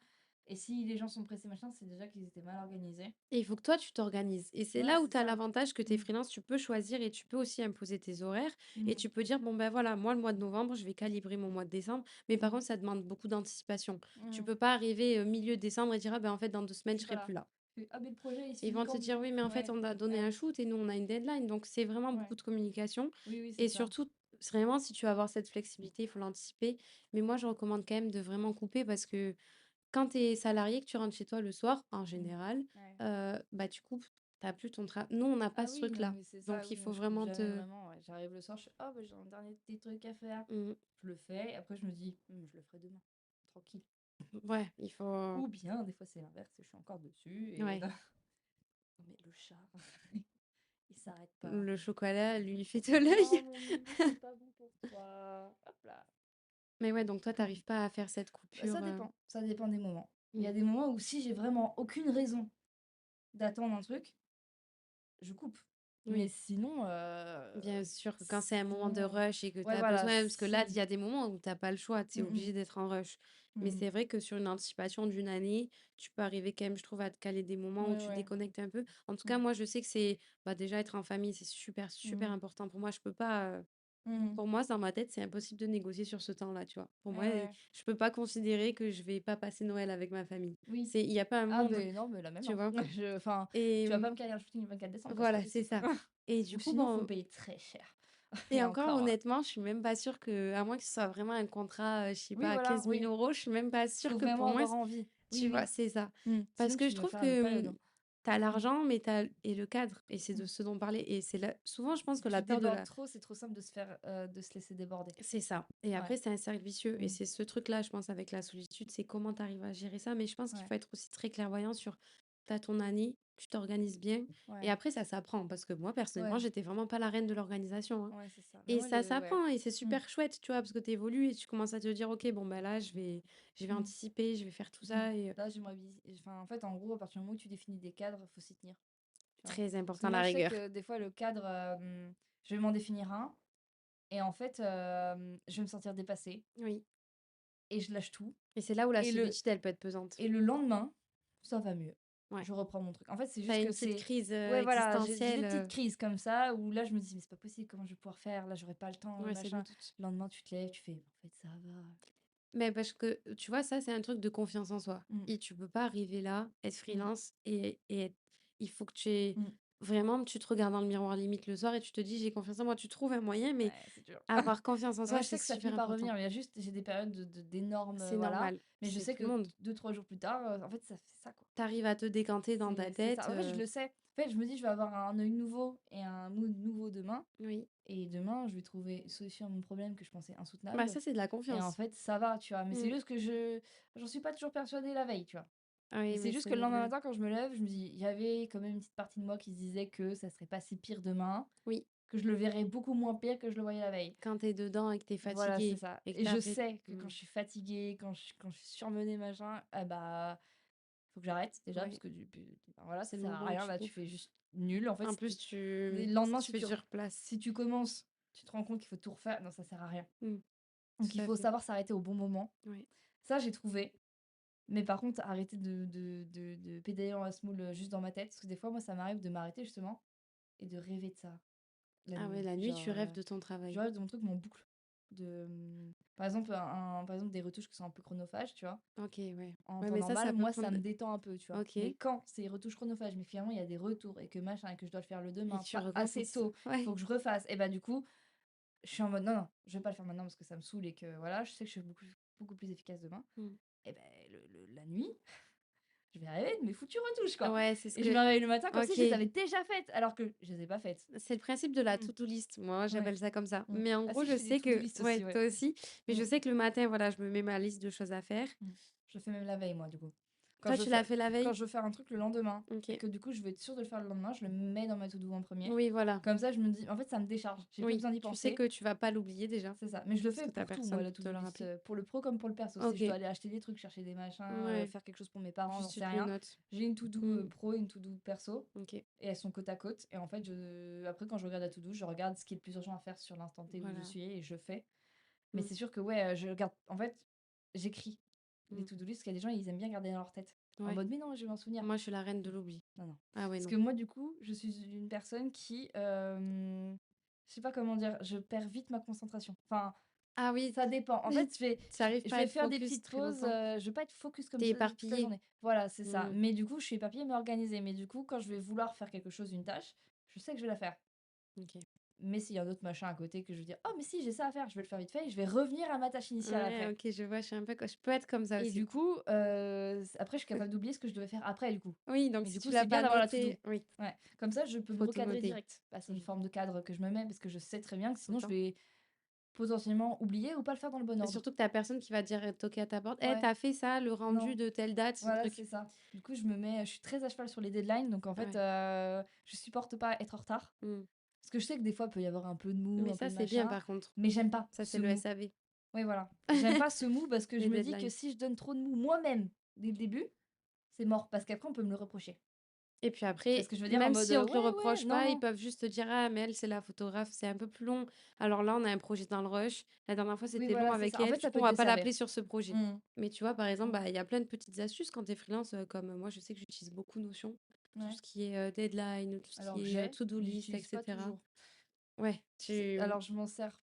et si les gens sont pressés, machin, c'est déjà qu'ils étaient mal organisés. Et il faut que toi, tu t'organises. Et c'est Ouais, là où c'est tu as ça. l'avantage que tu es Mmh. freelance, tu peux choisir et tu peux aussi imposer tes horaires et Mmh. tu peux dire: «Bon, ben, voilà, moi, le mois de novembre, je vais calibrer mon mois de décembre». Mais par Mmh. contre, ça demande beaucoup d'anticipation. Tu Mmh. peux pas arriver, milieu décembre et dire: «Ah, ben, en fait, dans 2 Je semaines, je suis pas serai là. plus là». «Ah mais le projet il se Ils finit vont te quand du dire: coup?» «Oui, mais en fait, Ouais, on a donné ouais, un shoot et nous, on a une deadline». Donc c'est vraiment ouais. beaucoup de communication Oui, oui, c'est et ça. surtout, c'est vraiment si tu veux avoir cette flexibilité, il faut l'anticiper. Mais moi, je recommande quand même de vraiment couper parce que quand tu es salarié, que tu rentres chez toi le soir, en Mmh. général, Ouais. bah, tu coupes, tu plus ton nous, on n'a pas Ah ce oui, non truc-là. mais c'est ça, Donc il oui, moi faut je coupe vraiment jamais te vraiment, ouais. J'arrive le soir, je fais: «Oh bah, j'ai un dernier petit truc à faire». mmh, Je le fais et après je me dis: Je le ferai demain, tranquille». ouais, il faut Ou bien des fois c'est l'inverse, je suis encore dessus et ouais, non mais le chat, il s'arrête pas. le chocolat lui fait de «Non l'œil. mon loulou, c'est pas bon pour toi». Hop là. Mais ouais, donc toi, tu arrives pas à faire cette Bah, coupure, ça dépend des moments. Il y a mmh, des moments où si j'ai vraiment aucune raison d'attendre un truc, je coupe. Mais oui. sinon, Bien sûr que quand c'est un moment de sinon rush et que tu ouais as voilà, besoin parce que là, il si y a des moments où tu as pas le choix, tu es mmh mh. obligé d'être en rush. Mais Mmh. c'est vrai que sur une anticipation d'une année, tu peux arriver quand même, je trouve, à te caler des moments où Ouais, tu ouais. déconnectes un peu. En tout cas, Mmh. moi, je sais que c'est bah, déjà être en famille, c'est super, super Mmh. important pour moi. Je peux pas, Mmh. pour moi, dans ma tête, c'est impossible de négocier sur ce temps-là, tu vois. Pour Ouais, moi, ouais. je peux pas considérer que je vais pas passer Noël avec ma famille. Oui. C'est, il y a pas un Ah monde, beh, non, mais la même, tu hein. vois. Enfin, Et tu vas pas me caler un shooting le 24 décembre quoi, c'est pas voilà, c'est possible. ça. Et du Ou coup, sinon, faut bon, payer très cher et et encore encore, honnêtement, je suis même pas sûre que à moins que ce soit vraiment un contrat, je sais oui, pas, à voilà, 15 000 oui. €, je suis même pas sûre Faut que vraiment pour moi avoir c envie. Oui, tu vois? oui. C'est ça. Parce Sinon que tu je veux trouve faire l'autre que, période, hein. tu as Mmh. l'argent, mais tu as et le cadre et c'est de Mmh. ce dont on parlait et c'est là souvent je pense Si que tu la peur de débordes la trop, c'est trop simple de se laisser déborder. c'est ça et Ouais. après c'est un cercle vicieux et Mmh. c'est ce truc-là, je pense, avec la solitude, c'est comment tu arrives à gérer ça, mais je pense qu'il Ouais. faut être aussi très clairvoyant sur tu as ton année, tu t'organises bien et Ouais. après ça s'apprend parce que moi personnellement, Ouais. j'étais vraiment pas la reine de l'organisation, hein. Ouais, c'est ça. Mais Et moi ça le ouais. s'apprend et c'est Mmh. super chouette, tu vois? Parce que tu évolues et tu commences à te dire: «OK, bon, bah, là, je vais Mmh. anticiper, je vais faire tout Mmh. ça» et Là, j'aimerais enfin, en fait, en gros, à partir du moment où tu définis des cadres, faut s'y tenir, tu vois? très Parce que important moi, la je sais rigueur. que des fois, le cadre, je vais m'en définir un et en fait, je vais me sentir dépassée Oui et je lâche tout et c'est là où la et le solitude, elle peut être pesante. et le lendemain, ça va mieux. Ouais. Je reprends mon truc. En fait, c'est Tu as juste que une petite c'est crise, ouais, voilà, j'ai des existentielle, petites crises comme ça où là, je me dis: «Mais c'est pas possible, comment je vais pouvoir faire? Là, j'aurai pas le temps, ouais, c'est le machin». doute. Le lendemain, tu te lèves, tu fais: «En fait, ça va». Mais parce que, tu vois, ça, c'est un truc de confiance en soi Mmh. et tu peux pas arriver là, être Mmh. freelance et être il faut que tu aies Mmh. vraiment, tu te regardes dans le miroir limite le soir et tu te dis: «J'ai confiance en moi». Tu trouves un moyen, mais Ouais, c'est dur. avoir confiance en Moi, soi, je c'est sais que ça super finit par important. revenir. Il y a juste j'ai des périodes d'énormes, C'est voilà, normal, mais je c'est sais tout le que monde. deux trois jours plus tard, en fait, ça fait ça, quoi. Tu arrives à te décanter dans ta C'est tête, ça. En fait, je le sais. En fait, je me dis: «Je vais avoir un œil nouveau et un mood nouveau demain oui. et demain, je vais trouver une solution à mon problème que je pensais Bah, insoutenable» ça, c'est de la et en confiance. fait, ça va, tu vois? Mais c'est Mmh. juste que j'en suis pas toujours persuadée la veille, tu vois? Ah Et oui, c'est mais juste c'est que le lendemain normal. matin, quand je me lève, je me dis: «Il y avait quand même une petite partie de moi qui se disait que ça serait pas si pire demain, Oui, que je le verrais beaucoup moins pire que je le voyais la veille». quand tu es dedans et que tu es Voilà, c'est fatigué ça. et que Et tu je arrives sais que quand mmh, je suis fatiguée, quand je suis surmenée, machin, ah bah, faut que j'arrête déjà parce ouais, que enfin, voilà, ça c'est le sert à moment où rien. tu Là, tu coupes. fais juste nul. En fait, En plus, le si lendemain, tu fais du surplace. si tu commences, tu te rends compte qu'il faut tout refaire. Non, ça sert à rien. Mmh, Donc, tout il à faut fait. savoir s'arrêter au bon moment. Ouais. Ça, j'ai trouvé. Mais par contre, arrêter de pédaler dans la semoule juste dans ma tête. Parce que des fois, moi, ça m'arrive de m'arrêter justement et de rêver de ça la Ah ouais, nuit. la nuit, tu Genre, rêves de ton je travail. rêve de mon truc, mon boucle. Par exemple, par exemple, des retouches qui sont un peu chronophages, tu vois. OK, ouais. En Ouais, temps mais ça normal, peut moi, ça prendre me détend un peu, tu vois. OK Mais et quand c'est retouches chronophages, mais finalement, il y a des retours et que machin, et que je dois le faire le demain, tu pas assez recommences. tôt, il faut Ouais. que je refasse. Et bah, du coup, je suis en mode, non, non, je vais pas le faire maintenant parce que ça me saoule et que voilà, je sais que je suis beaucoup plus efficace demain. Mmh. Et ben, la nuit, je vais rêver de mes foutues retouches, quoi. Ouais, c'est ce Et je me que réveille le matin comme si OK. je les avais déjà faites, alors que je les ai pas faites. C'est le principe de la Mm. to-do list. Moi, Ouais. j'appelle ça comme ça. Mm. Mais en Ah gros, si, je je fais des sais to-do que list ouais, aussi, ouais. toi aussi, mais je Mm. sais que le matin, voilà, je me mets ma liste de choses à faire. Mm. Je le fais même la veille, moi, du coup. Toi, tu l'as fait la Quand veille? je veux faire un truc le lendemain et OK. que du coup, je veux être sûre de le faire le lendemain, je le mets dans ma to-do en premier. Oui, voilà. Comme ça, je me dis, en fait, ça me décharge. J'ai plus Oui, besoin d'y tu sais penser. que tu vas pas l'oublier déjà, C'est ça. Mais je le parce fais que tu pour tout, moi, personne la pour te to-do le list, rappeler. pour le pro comme pour le perso. Si je dois OK. aller acheter des trucs, chercher des machins, Ouais, faire quelque chose pour mes parents, j'en juste tu sais te le rien. notes. J'ai une to-do Mmh. pro et une to-do perso. OK. Et elles sont côte à côte. Et en fait, après, quand je regarde la to-do, je regarde ce qui est le plus urgent à faire sur l'instant T où je Voilà. suis et je fais. Mais Mmh. c'est sûr que, ouais, je regarde. En fait, j'écris les Mmh. to-do list parce qu'il y a des gens, ils aiment bien garder dans leur tête. En Ouais. mode, mais non, je vais m'en souvenir. Moi, je suis la reine de l'oubli. Non, non. Ah ouais, Parce non. que moi, du coup, je suis une personne qui, je sais pas comment dire, je perds vite ma concentration. Enfin, Ah oui, Ça dépend. En fait, tu arrives je pas à vais être faire des focus petites très pauses, longtemps? je vais pas être focus comme Tu es ça toute la éparpillé? journée. Voilà, c'est ça. Mmh. Mais du coup, je suis éparpillée mais organisée. Mais du coup, quand je vais vouloir faire quelque chose, une tâche, je sais que je vais la faire. OK. Mais s'il y a un autre machin à côté que je veux dire: «Oh mais si, j'ai ça à faire», je vais le faire vite fait et je vais revenir à ma tâche initiale Ouais, après. OK, je vois, je suis un peu co je peux être comme ça Et aussi. du coup, après je suis capable d'oublier ce que je devais faire après du coup. Oui, donc Mais si du tu coup, l'as c'est bien pas d'avoir la to do. noté oui, Ouais, comme ça je peux me faut tout recadrer noter. direct. Bah, c'est une Mmh, forme de cadre que je me mets parce que je sais très bien que tout le sinon je temps. vais potentiellement oublier ou pas le faire dans le bon Et ordre. surtout que tu personne qui va dire, toquer à ta porte: «Eh, Ouais, tu fait ça, le rendu non, de telle date, ce voilà, truc?» c'est ça. Du coup, je suis très à cheval sur les deadlines donc en fait, Ouais. je supporte pas être en retard. Mmh. Parce que je sais que des fois, il peut y avoir un peu de mou, Mais un peu ça, de c'est bien machin, par contre. mais j'aime pas Ça, c'est ce le mou. SAV. Oui, voilà. J'aime pas ce mou parce que je Les me dis que deadlines. si je donne trop de mou moi-même dès le début, c'est mort parce qu'après on peut me le reprocher. Et puis Tu vois ce après, que je veux dire? En même mode, si on te le «Ouais, ouais, reproche non, pas, ils non». peuvent juste te dire: «Ah mais elle, c'est la photographe, c'est un peu plus long. Alors là, on a un projet dans le rush. La dernière fois, Oui, c'était long voilà, c'est avec ça. En elle, fait, du ça coup, peut on te va pas desservir. l'appeler sur ce projet». Mmh. Mais tu vois, par exemple, Mmh. bah, il y a plein de petites astuces quand tu es freelance, comme moi, je sais que j'utilise beaucoup Notion. Tout Ouais. ce qui est, deadline, tout ce Alors qui est, j'ai, to-do mais list et j'utilise pas cetera. toujours. Ouais, Alors je m'en sers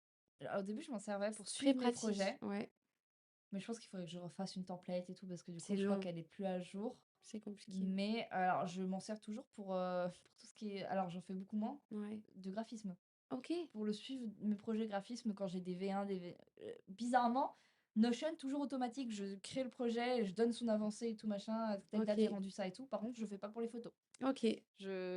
au début, je m'en servais pour c'est très suivre mes pratique. projets, Ouais, mais je pense qu'il faudrait que je refasse une template et tout parce que du coup, c'est je crois long, qu'elle est plus à jour. c'est compliqué. Mais alors je m'en sers toujours pour, pour tout ce qui est alors j'en fais beaucoup moins, Ouais. de graphisme. OK, Pour le suivre, mes projets graphisme, quand j'ai des V1, des V bizarrement, Notion toujours automatique, je crée le projet, je donne son avancée et tout machin, telle date j'ai OK, rendu ça et tout. Par contre, je le fais pas pour les photos. OK.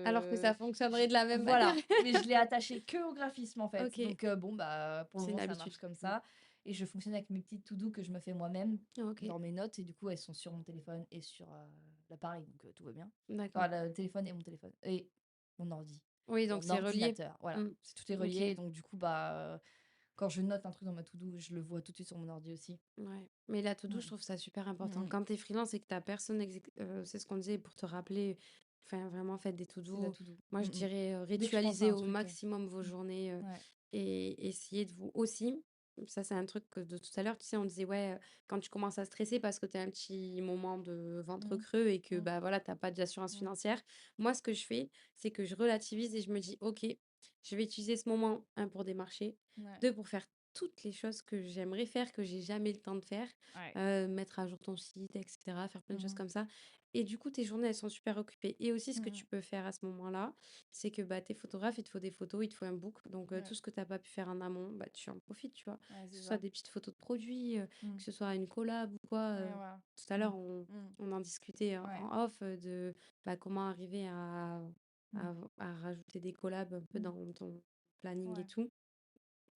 Alors que Je ça fonctionnerait de la même manière. voilà, mais je l'ai attaché que au graphisme, en fait. OK, Donc bon, bah, pour le c'est une moment, ça habitude. marche comme Mmh. ça et je fonctionne avec mes petites to do que je me fais moi-même OK, dans mes notes et du coup, elles sont sur mon téléphone et sur, l'appareil donc tout va bien. d'accord. Enfin, le téléphone et mon téléphone et mon ordi. Oui, donc Mon c'est relié? ordinateur, voilà. Mmh. C'est tout est OK, relié et donc du coup, bah, quand je note un truc dans ma to do, je le vois tout de suite sur mon ordi aussi. ouais. Mais la to-do, je Mmh. trouve ça super Mmh important. mh. Quand tu es freelance et que tu personne c'est ce qu'on disait pour te rappeler, enfin vraiment faites des C'est la to-do. to do. Moi, Mmh je mh. dirais, Dès que je pense à ritualisez un au truc, maximum vos mmh, journées, ouais. et essayez de vous aussi ça, c'est un truc que de tout à l'heure, tu sais, on disait: «Ouais, quand tu commences à stresser parce que tu as un petit moment de ventre Mmh. creux et que, Mmh. bah, voilà, tu pas d'assurance Mmh. financière». Moi, ce que je fais, c'est que je relativise et je me dis: «OK, je vais utiliser ce moment, un pour démarcher, Ouais. 2 pour faire toutes les choses que j'aimerais faire, que j'ai jamais le temps de faire, Ouais. mettre à jour ton site et cetera, faire plein de Mmh choses mh. comme ça». Et du coup, tes journées, elles sont super occupées. Et aussi, ce Mmh que mh. tu peux faire à ce moment-là, c'est que, bah, tu photographe, il te faut des photos, il te faut un book. Donc, Ouais. tout ce que tu pas pu faire en amont, bah, tu en profites, tu vois? Ouais, Que c'est ce soit ça. des petites photos de produits, Mmh. que ce soit une collab ou quoi. Ouais, voilà. Tout à Mmh. l'heure, Mmh. on en discutait Ouais. en off, de, bah, comment arriver Mmh. à rajouter des collabs un peu Mmh. dans ton planning et Ouais. tout.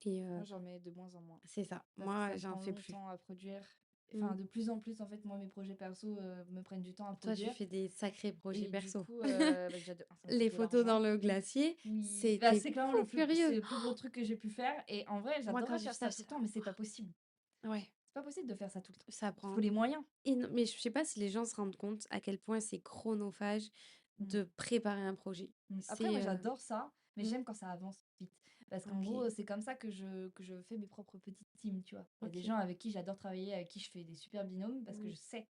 Et Moi, j'en mets de moins en moins c'est ça. parce que Moi, ça j'en prend fais plus. longtemps à produire. Mmh. Enfin, de plus en plus, en fait, moi, mes projets perso, me prennent du temps à Toi, tu produire fais des sacrés projets et du perso. coup, bah, j'ado ça me coûte Les de photos dans l'argent. le glacier, Oui, bah, c'était c'est clairement fou c'est furieux. le plus gros truc que j'ai pu faire et en vrai, Moi, quand j'adorerais j'ai vu faire ça, ça tout j'étais le là: temps, mais c'est pas «Waouh!» possible. Ouais, C'est pas possible de faire ça tout le temps. ça Il faut prend les moyens. mais je sais pas si les gens se rendent compte à quel point c'est chronophage Mmh. de préparer un projet. Mmh. Après moi C'est, j'adore ça, mais mmh, j'aime quand ça avance vite. Parce qu'en OK, gros, c'est comme ça que je fais mes propres petites teams, tu vois? Il y a des OK, gens avec qui j'adore travailler, avec qui je fais des super binômes parce que mmh, je sais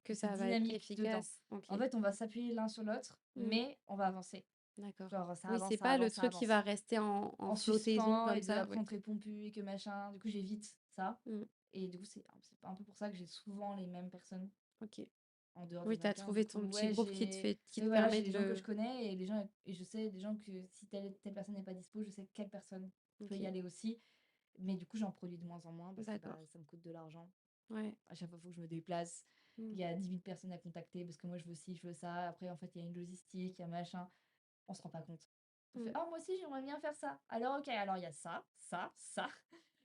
que que c'est ça va être dynamique dedans. efficace. OK, En fait, on va s'appuyer l'un sur l'autre, mmh, mais on va avancer. d'accord. Genre ça Oui, avance, c'est ça pas le avance, ça truc qui va avance. rester en En flottaison suspens comme et de ça, après ouais. on te répond plus et que machin. Du coup, j'évite ça Mmh, et du coup, c'est un peu pour ça que j'ai souvent les mêmes personnes. OK. En dehors des Oui, tu as mannequins, du trouvé coup, ton petit ouais, groupe qui oui, te voilà, permet j'ai des de gens que je le connais et je sais des gens que si telle personne n'est pas dispo, je sais quelle personne peut y OK, aller aussi. Mais du coup, j'en produis de moins en moins parce que, bah, d'accord. ça me coûte de l'argent. Ouais, À chaque fois, il faut que je me déplace. mmh, Il y a 10 000 personnes à contacter parce que moi, je veux ci, je veux ça. Après, en fait, il y a une logistique, il y a machin. On se rend pas compte. On fait: mmh. «Ah moi aussi, j'aimerais bien faire ça». Alors OK, alors il y a ça, ça, ça.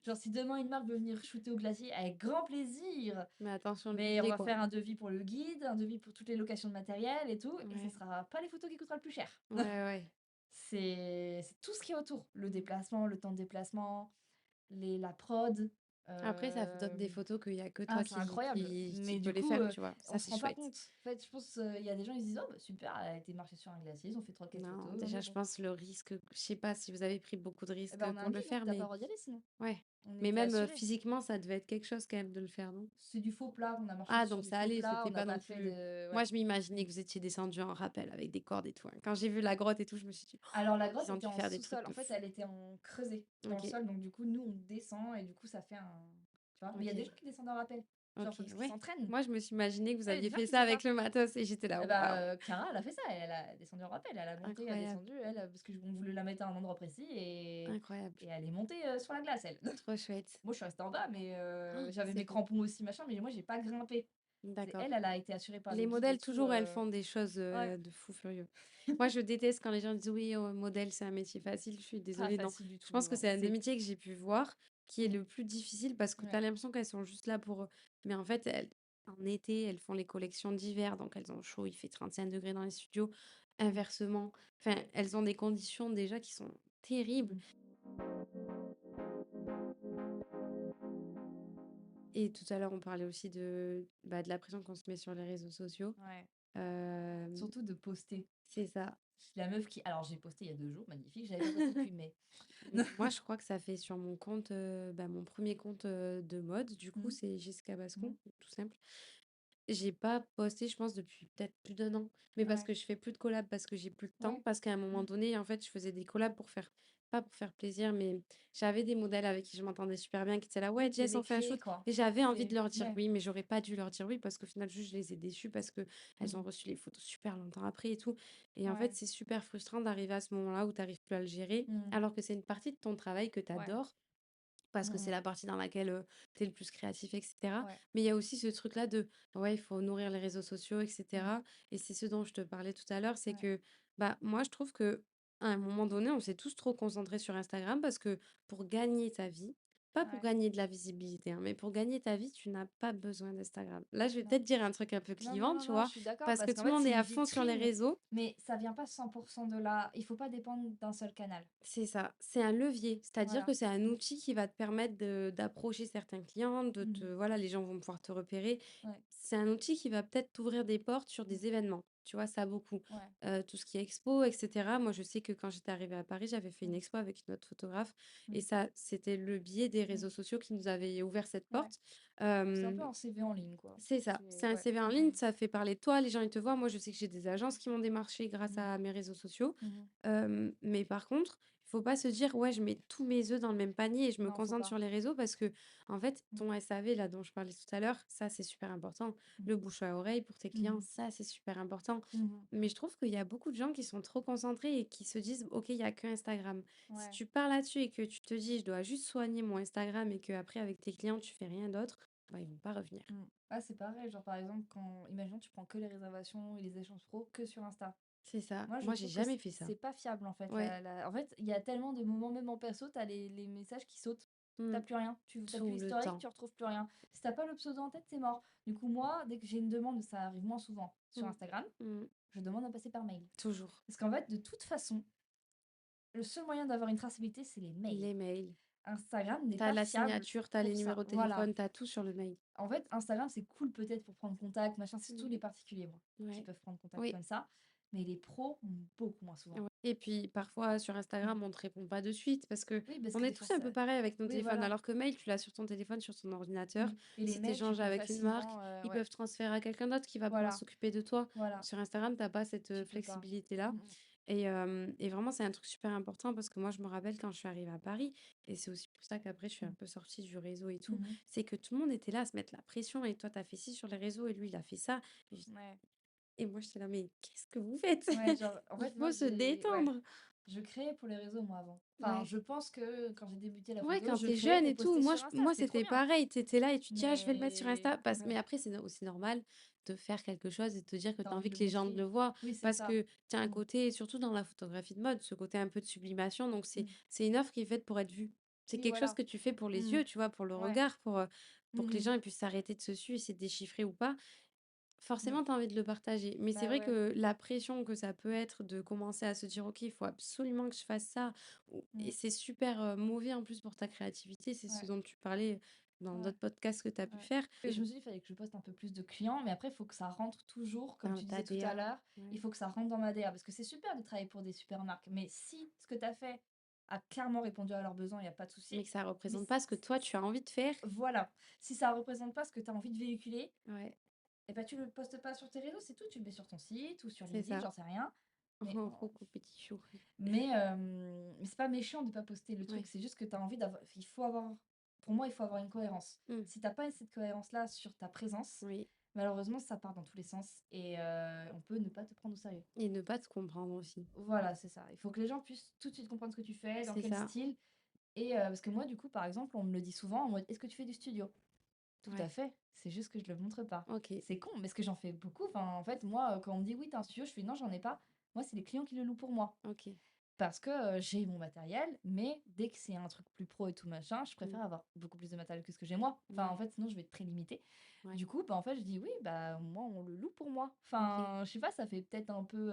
Genre si demain une marque veut venir shooter au glacier, avec grand plaisir! Mais attention le Mais on budget, va quoi. faire un devis pour le guide, un devis pour toutes les locations de matériel et tout, et ce Ouais, sera pas les photos qui coûtera le plus cher. ouais, ouais. C'est tout ce qui est autour, le déplacement, le temps de déplacement, la prod, Après, ça donne des hem photos qu'il y a que ah, toi c'est incroyable, qui mais peut du les coup, faire, tu vois? on Ça, se c'est rend pas chouette. compte. En fait, je pense, il y a des gens, ils se disent: «Oh bah super, elle a été marcher sur un glacier, ils ont fait trois quatre Non, photos, déjà, mais je bon». pense le risque je sais pas si vous avez pris beaucoup de Et bah, risques, on a pour un le guide, hein, faire, tu pas le mais droit d'y aller sinon. ouais. On Mais était même, assurés. physiquement, ça devait être quelque chose quand même de le faire, non? C'est du faux plat, on a marché Ah sur donc du ça faux allait, plat, on c'était n'a pas pas non fait plus de moi ouais. je m'imaginais que vous étiez descendus en rappel avec des cordes et tout, hein. Quand j'ai vu la grotte et tout, je me suis dit: Alors la grotte «Ils ont était dû en faire des trucs sous-sol, en de fait, fou». elle était en creusée dans le OK, sol, donc du coup, nous, on descend et du coup, ça fait un tu vois? Mais il y a des OK, gens qui descendent en rappel, genre OK, parce qu'ils ouais. s'entraînent. Moi je me suis imaginé que vous Ah, il y a aviez des gens fait qui ça faisaient ça. avec le matos et j'étais là: Et «Waouh!» bah, Clara, elle a fait ça, elle a descendu en rappel, elle a monté, elle a Incroyable, descendu, elle, parce qu'on voulait la mettre à un endroit précis incroyable, et elle est montée, sur la glace, elle. trop chouette. Moi, je suis restée en bas, mais j'avais C'est mes beau. crampons aussi, machin, mais moi, j'ai pas grimpé. C'est D'accord. elle, elle a été assurée par Les les guides et modèles tout, toujours, elles font des choses, ouais. de fou furieux. Moi je déteste quand les gens disent: «Oui, modèle c'est un métier facile», je suis Pas désolée, non. facile du Je tout, pense que non, c'est un des c'est métiers que j'ai pu voir qui est mmh, le plus difficile parce que tu as ouais. l'impression qu'elles sont juste là pour, mais en fait elles en été, elles font les collections d'hiver donc elles ont chaud, il fait 35 degrés dans les studios. Mmh, Inversement, enfin elles ont des conditions déjà qui sont terribles mmh. et tout à l'heure on parlait aussi de, bah, de la pression qu'on se met sur les réseaux sociaux. Ouais. Hem, Surtout de poster. c'est ça. Je suis la meuf qui alors j'ai posté il y a 2 jours, magnifique, j'avais pas posté depuis mai. Moi, je crois que ça fait sur mon compte, bah, mon premier compte, de mode, du coup, Mmh c'est Jessica mh. Mmh. Bascon, tout simple. J'ai pas posté, je pense, depuis peut-être plus d'un an, mais parce Ouais, que je fais plus de collabs, parce que j'ai plus de temps, ouais. parce qu'à un moment Mmh. donné, en fait, je faisais des collabs pour faire pas pour faire plaisir, mais j'avais des modèles avec qui je m'entendais super bien, qui étaient là: «Ouais, Oui, c'est Jess, des on fait un clés, shoot» quoi. et j'avais envie de C'est leur dire ouais. oui, mais j'aurais pas dû leur dire oui parce qu'au final, juste, je les ai déçues parce qu'elles ont Mmh. reçu les photos super longtemps après et tout et en fait, Ouais. c'est super frustrant d'arriver à ce moment-là où tu arrives plus à le gérer, Mmh. alors que c'est une partie de ton travail que tu Ouais. adores parce Mmh que c'est mh. la partie dans laquelle, tu es le plus créatif et cetera. Ouais. Mais il y a aussi ce truc-là de, ouais, il faut nourrir les réseaux sociaux et Mmh. cetera et c'est ce dont je te parlais tout à l'heure, c'est Ouais. que, bah, moi, je trouve qu'à un moment donné, on s'est tous trop concentrés sur Instagram parce que pour gagner ta vie, pas pour Ouais. gagner de la visibilité, hein, mais pour gagner ta vie, tu n'as pas besoin d'Instagram. Là, je vais Non. peut-être dire un truc un peu Non, non, clivant, non, tu non, vois? je suis d'accord Parce que parce qu'en tout le fait, monde c'est est une à fond sur les vitrine, réseaux. mais ça vient pas 100 de là. Il faut pas dépendre d'un seul canal. C'est ça, c'est un levier, c'est-à-dire Voilà. que c'est un Mmh. outil qui va te permettre d'approcher certains clients, de te Mmh. voilà, les gens vont pouvoir te repérer. Ouais. C'est un outil qui va peut-être t'ouvrir des portes sur Mmh. des événements, tu vois? Ça beaucoup. Ouais. Tout ce qui est expo et cetera. Moi, je sais que quand j'étais arrivée à Paris, j'avais fait une Mmh. expo avec une autre photographe et Mmh. ça, c'était le biais des Mmh. réseaux sociaux qui nous avait ouvert cette Ouais. porte. C'est un peu Hem un CV en ligne, quoi. c'est ça, c'est C'est un ouais. CV en Mmh ligne, mh. ça fait parler de toi, les gens ils te voient. Moi, je sais que j'ai des agences qui m'ont démarché grâce Mmh. à mes réseaux sociaux. Mmh. Mais par contre, il faut pas se dire: «Ouais, je mets tous mes œufs dans le même panier et je me Non, faut concentre pas. sur les réseaux» parce que en fait, Mmh. ton SAV là dont je parlais tout à l'heure, ça c'est super important. Mmh. Le bouche à oreille pour tes Mmh clients, mh. ça c'est super important. Mmh. Mais je trouve qu'il y a beaucoup de gens qui sont trop concentrés et qui se disent: «OK, il y a que Instagram». Si Ouais. tu pars là-dessus et que tu te dis: «Je dois juste soigner mon Instagram» et qu'après avec tes clients tu fais rien d'autre, bah, ils vont pas revenir. Mmh. Ah, c'est pareil, genre, par exemple, quand imaginons tu prends que les réservations et les échanges pro que sur Insta. C'est ça. Moi, je Moi, j'ai trouve que jamais fait ça. c'est pas fiable, en fait, Ouais. la en fait, il y a tellement de moments, même en perso, tu as les messages qui sautent. Tu Mmh. as plus rien. Tu as plus Tout le l'historique, temps. tu retrouves plus rien. Si tu as pas le pseudo en tête, c'est mort. Du coup, moi, dès que j'ai une demande, ça arrive moins souvent sur Mmh. Instagram, Mmh. je demande à passer par mail. Toujours. Parce qu'en fait, de toute façon, le seul moyen d'avoir une traçabilité, c'est les mails. Les mails. Instagram n'est T'as pas la fiable signature, t'as les pour ça. numéros de Voilà. téléphone, t'as tout sur le mail. En fait, Instagram, c'est cool peut-être pour prendre contact, machin, c'est tous Mmh. les particuliers, moi, qui Ouais. peuvent prendre contact Oui. comme ça. Mais les pros, beaucoup moins souvent. Ouais et puis parfois sur Mmh. Instagram, on te répond pas de suite parce que Oui, parce on que est des fois, tous un ça. peu pareil avec nos Oui, téléphones. voilà. Alors que mail, tu l'as sur ton téléphone, sur ton ordinateur. Mmh. Et les Si tu mails, tu échanges peux avec une marque, facilement, ils ouais, peuvent transférer à quelqu'un d'autre qui va pouvoir voilà, s'occuper de toi. voilà, Sur Instagram, t'as pas cette, tu peux pas. flexibilité-là Mmh mh. et vraiment, c'est un truc super important parce que moi, je me rappelle quand je suis arrivée à Paris et c'est aussi pour ça qu'après je suis un Mmh. peu sortie du réseau et tout, Mmh. c'est que tout le monde était là à se mettre la pression et toi, tu as fait ci sur les réseaux et lui, il a fait ça. Ouais, Et moi, j'étais là: «Mais qu'est-ce que vous faites? ouais, genre, en Il fait, moi, faut se j'ai ouais, détendre!» je créais pour les réseaux, moi, avant. Enfin, Ouais. je pense que quand j'ai débuté la Ouais, photo, quand je tu es créais jeune pour et tout, poster sur Insta, moi, c'était trop c'était bien. pareil. Tu étais là et tu te dis: «Ah, je vais le mettre sur Mais Insta» parce mais ouais, après, c'est aussi normal de faire quelque chose et de te dire que tu tu as envie envie de que le les gens montrer. le voient. Oui, c'est Parce ça. que tu as un Mmh. côté, surtout dans la photographie de mode, ce côté un peu de sublimation, donc Mmh. c'est une œuvre qui est faite pour être vue. C'est Oui, quelque chose voilà. que tu fais pour les Mmh. yeux, tu vois? Pour le Ouais. regard, pour que les Mmh gens mh. ils puissent s'arrêter dessus, essayer de déchiffrer ou pas. Mmh. Forcément, tu as envie de le partager. Mais c'est Bah, vrai ouais. que la pression que ça peut être de commencer à se dire: «OK, il faut absolument que je fasse ça» ou et Mmh. c'est super, mauvais en plus pour ta créativité. C'est ce Ouais, dont tu parlais dans ouais. d'autres podcasts que tu as pu Ouais. faire. Et je me suis dit: «Il fallait que je poste un peu plus de clients», mais après, il faut que ça rentre toujours, comme Dans tu ta disais tout à DA. l'heure, il Ouais. faut que ça rentre dans ma DA. Parce que c'est super de travailler pour des super marques, mais si ce que tu as fait a clairement répondu à leurs besoins, il y a pas de Mais souci. que ça Mais représente pas ce que toi tu as envie de faire. voilà, si ça représente pas ce que tu as envie de véhiculer, Ouais, et bah, tu le postes pas sur tes réseaux, c'est tout. Tu le mets sur ton site ou sur c'est LinkedIn, ça. j'en sais rien. Mais Oh, coucou petit chou. mais c'est pas méchant de pas poster. Le truc, Ouais. c'est juste que tu as envie d'avoir il faut avoir pour moi, il faut avoir une cohérence. Mmh. Si tu pas cette cohérence-là sur ta présence, Oui, malheureusement, ça part dans tous les sens et on peut ne pas te prendre au sérieux. et ne pas te comprendre aussi. Voilà, c'est ça. Il faut que les gens puissent tout de suite comprendre ce que tu fais, dans C'est quel ça. style et parce que moi, du coup, par exemple, on me le dit souvent en mode: «Est-ce que tu fais du studio?» Tout à Ouais. fait, c'est juste que je le montre pas. OK. C'est con, mais parce que j'en fais beaucoup. Enfin, en fait, moi, quand on me dit: «Oui, tu un studio», je fais: «Non, j'en ai pas». Moi, c'est les clients qui le louent pour moi. OK. Parce que, j'ai mon matériel, mais dès que c'est un truc plus pro et tout machin, je Mmh. préfère avoir beaucoup plus de matériel que ce que j'ai moi. Enfin, en Ouais. fait, sinon je vais être très limitée. Ouais. Du coup, bah, en fait, je dis: «Oui, bah, moi, on le loue pour moi». OK. Enfin, je sais pas, ça fait peut-être un peu,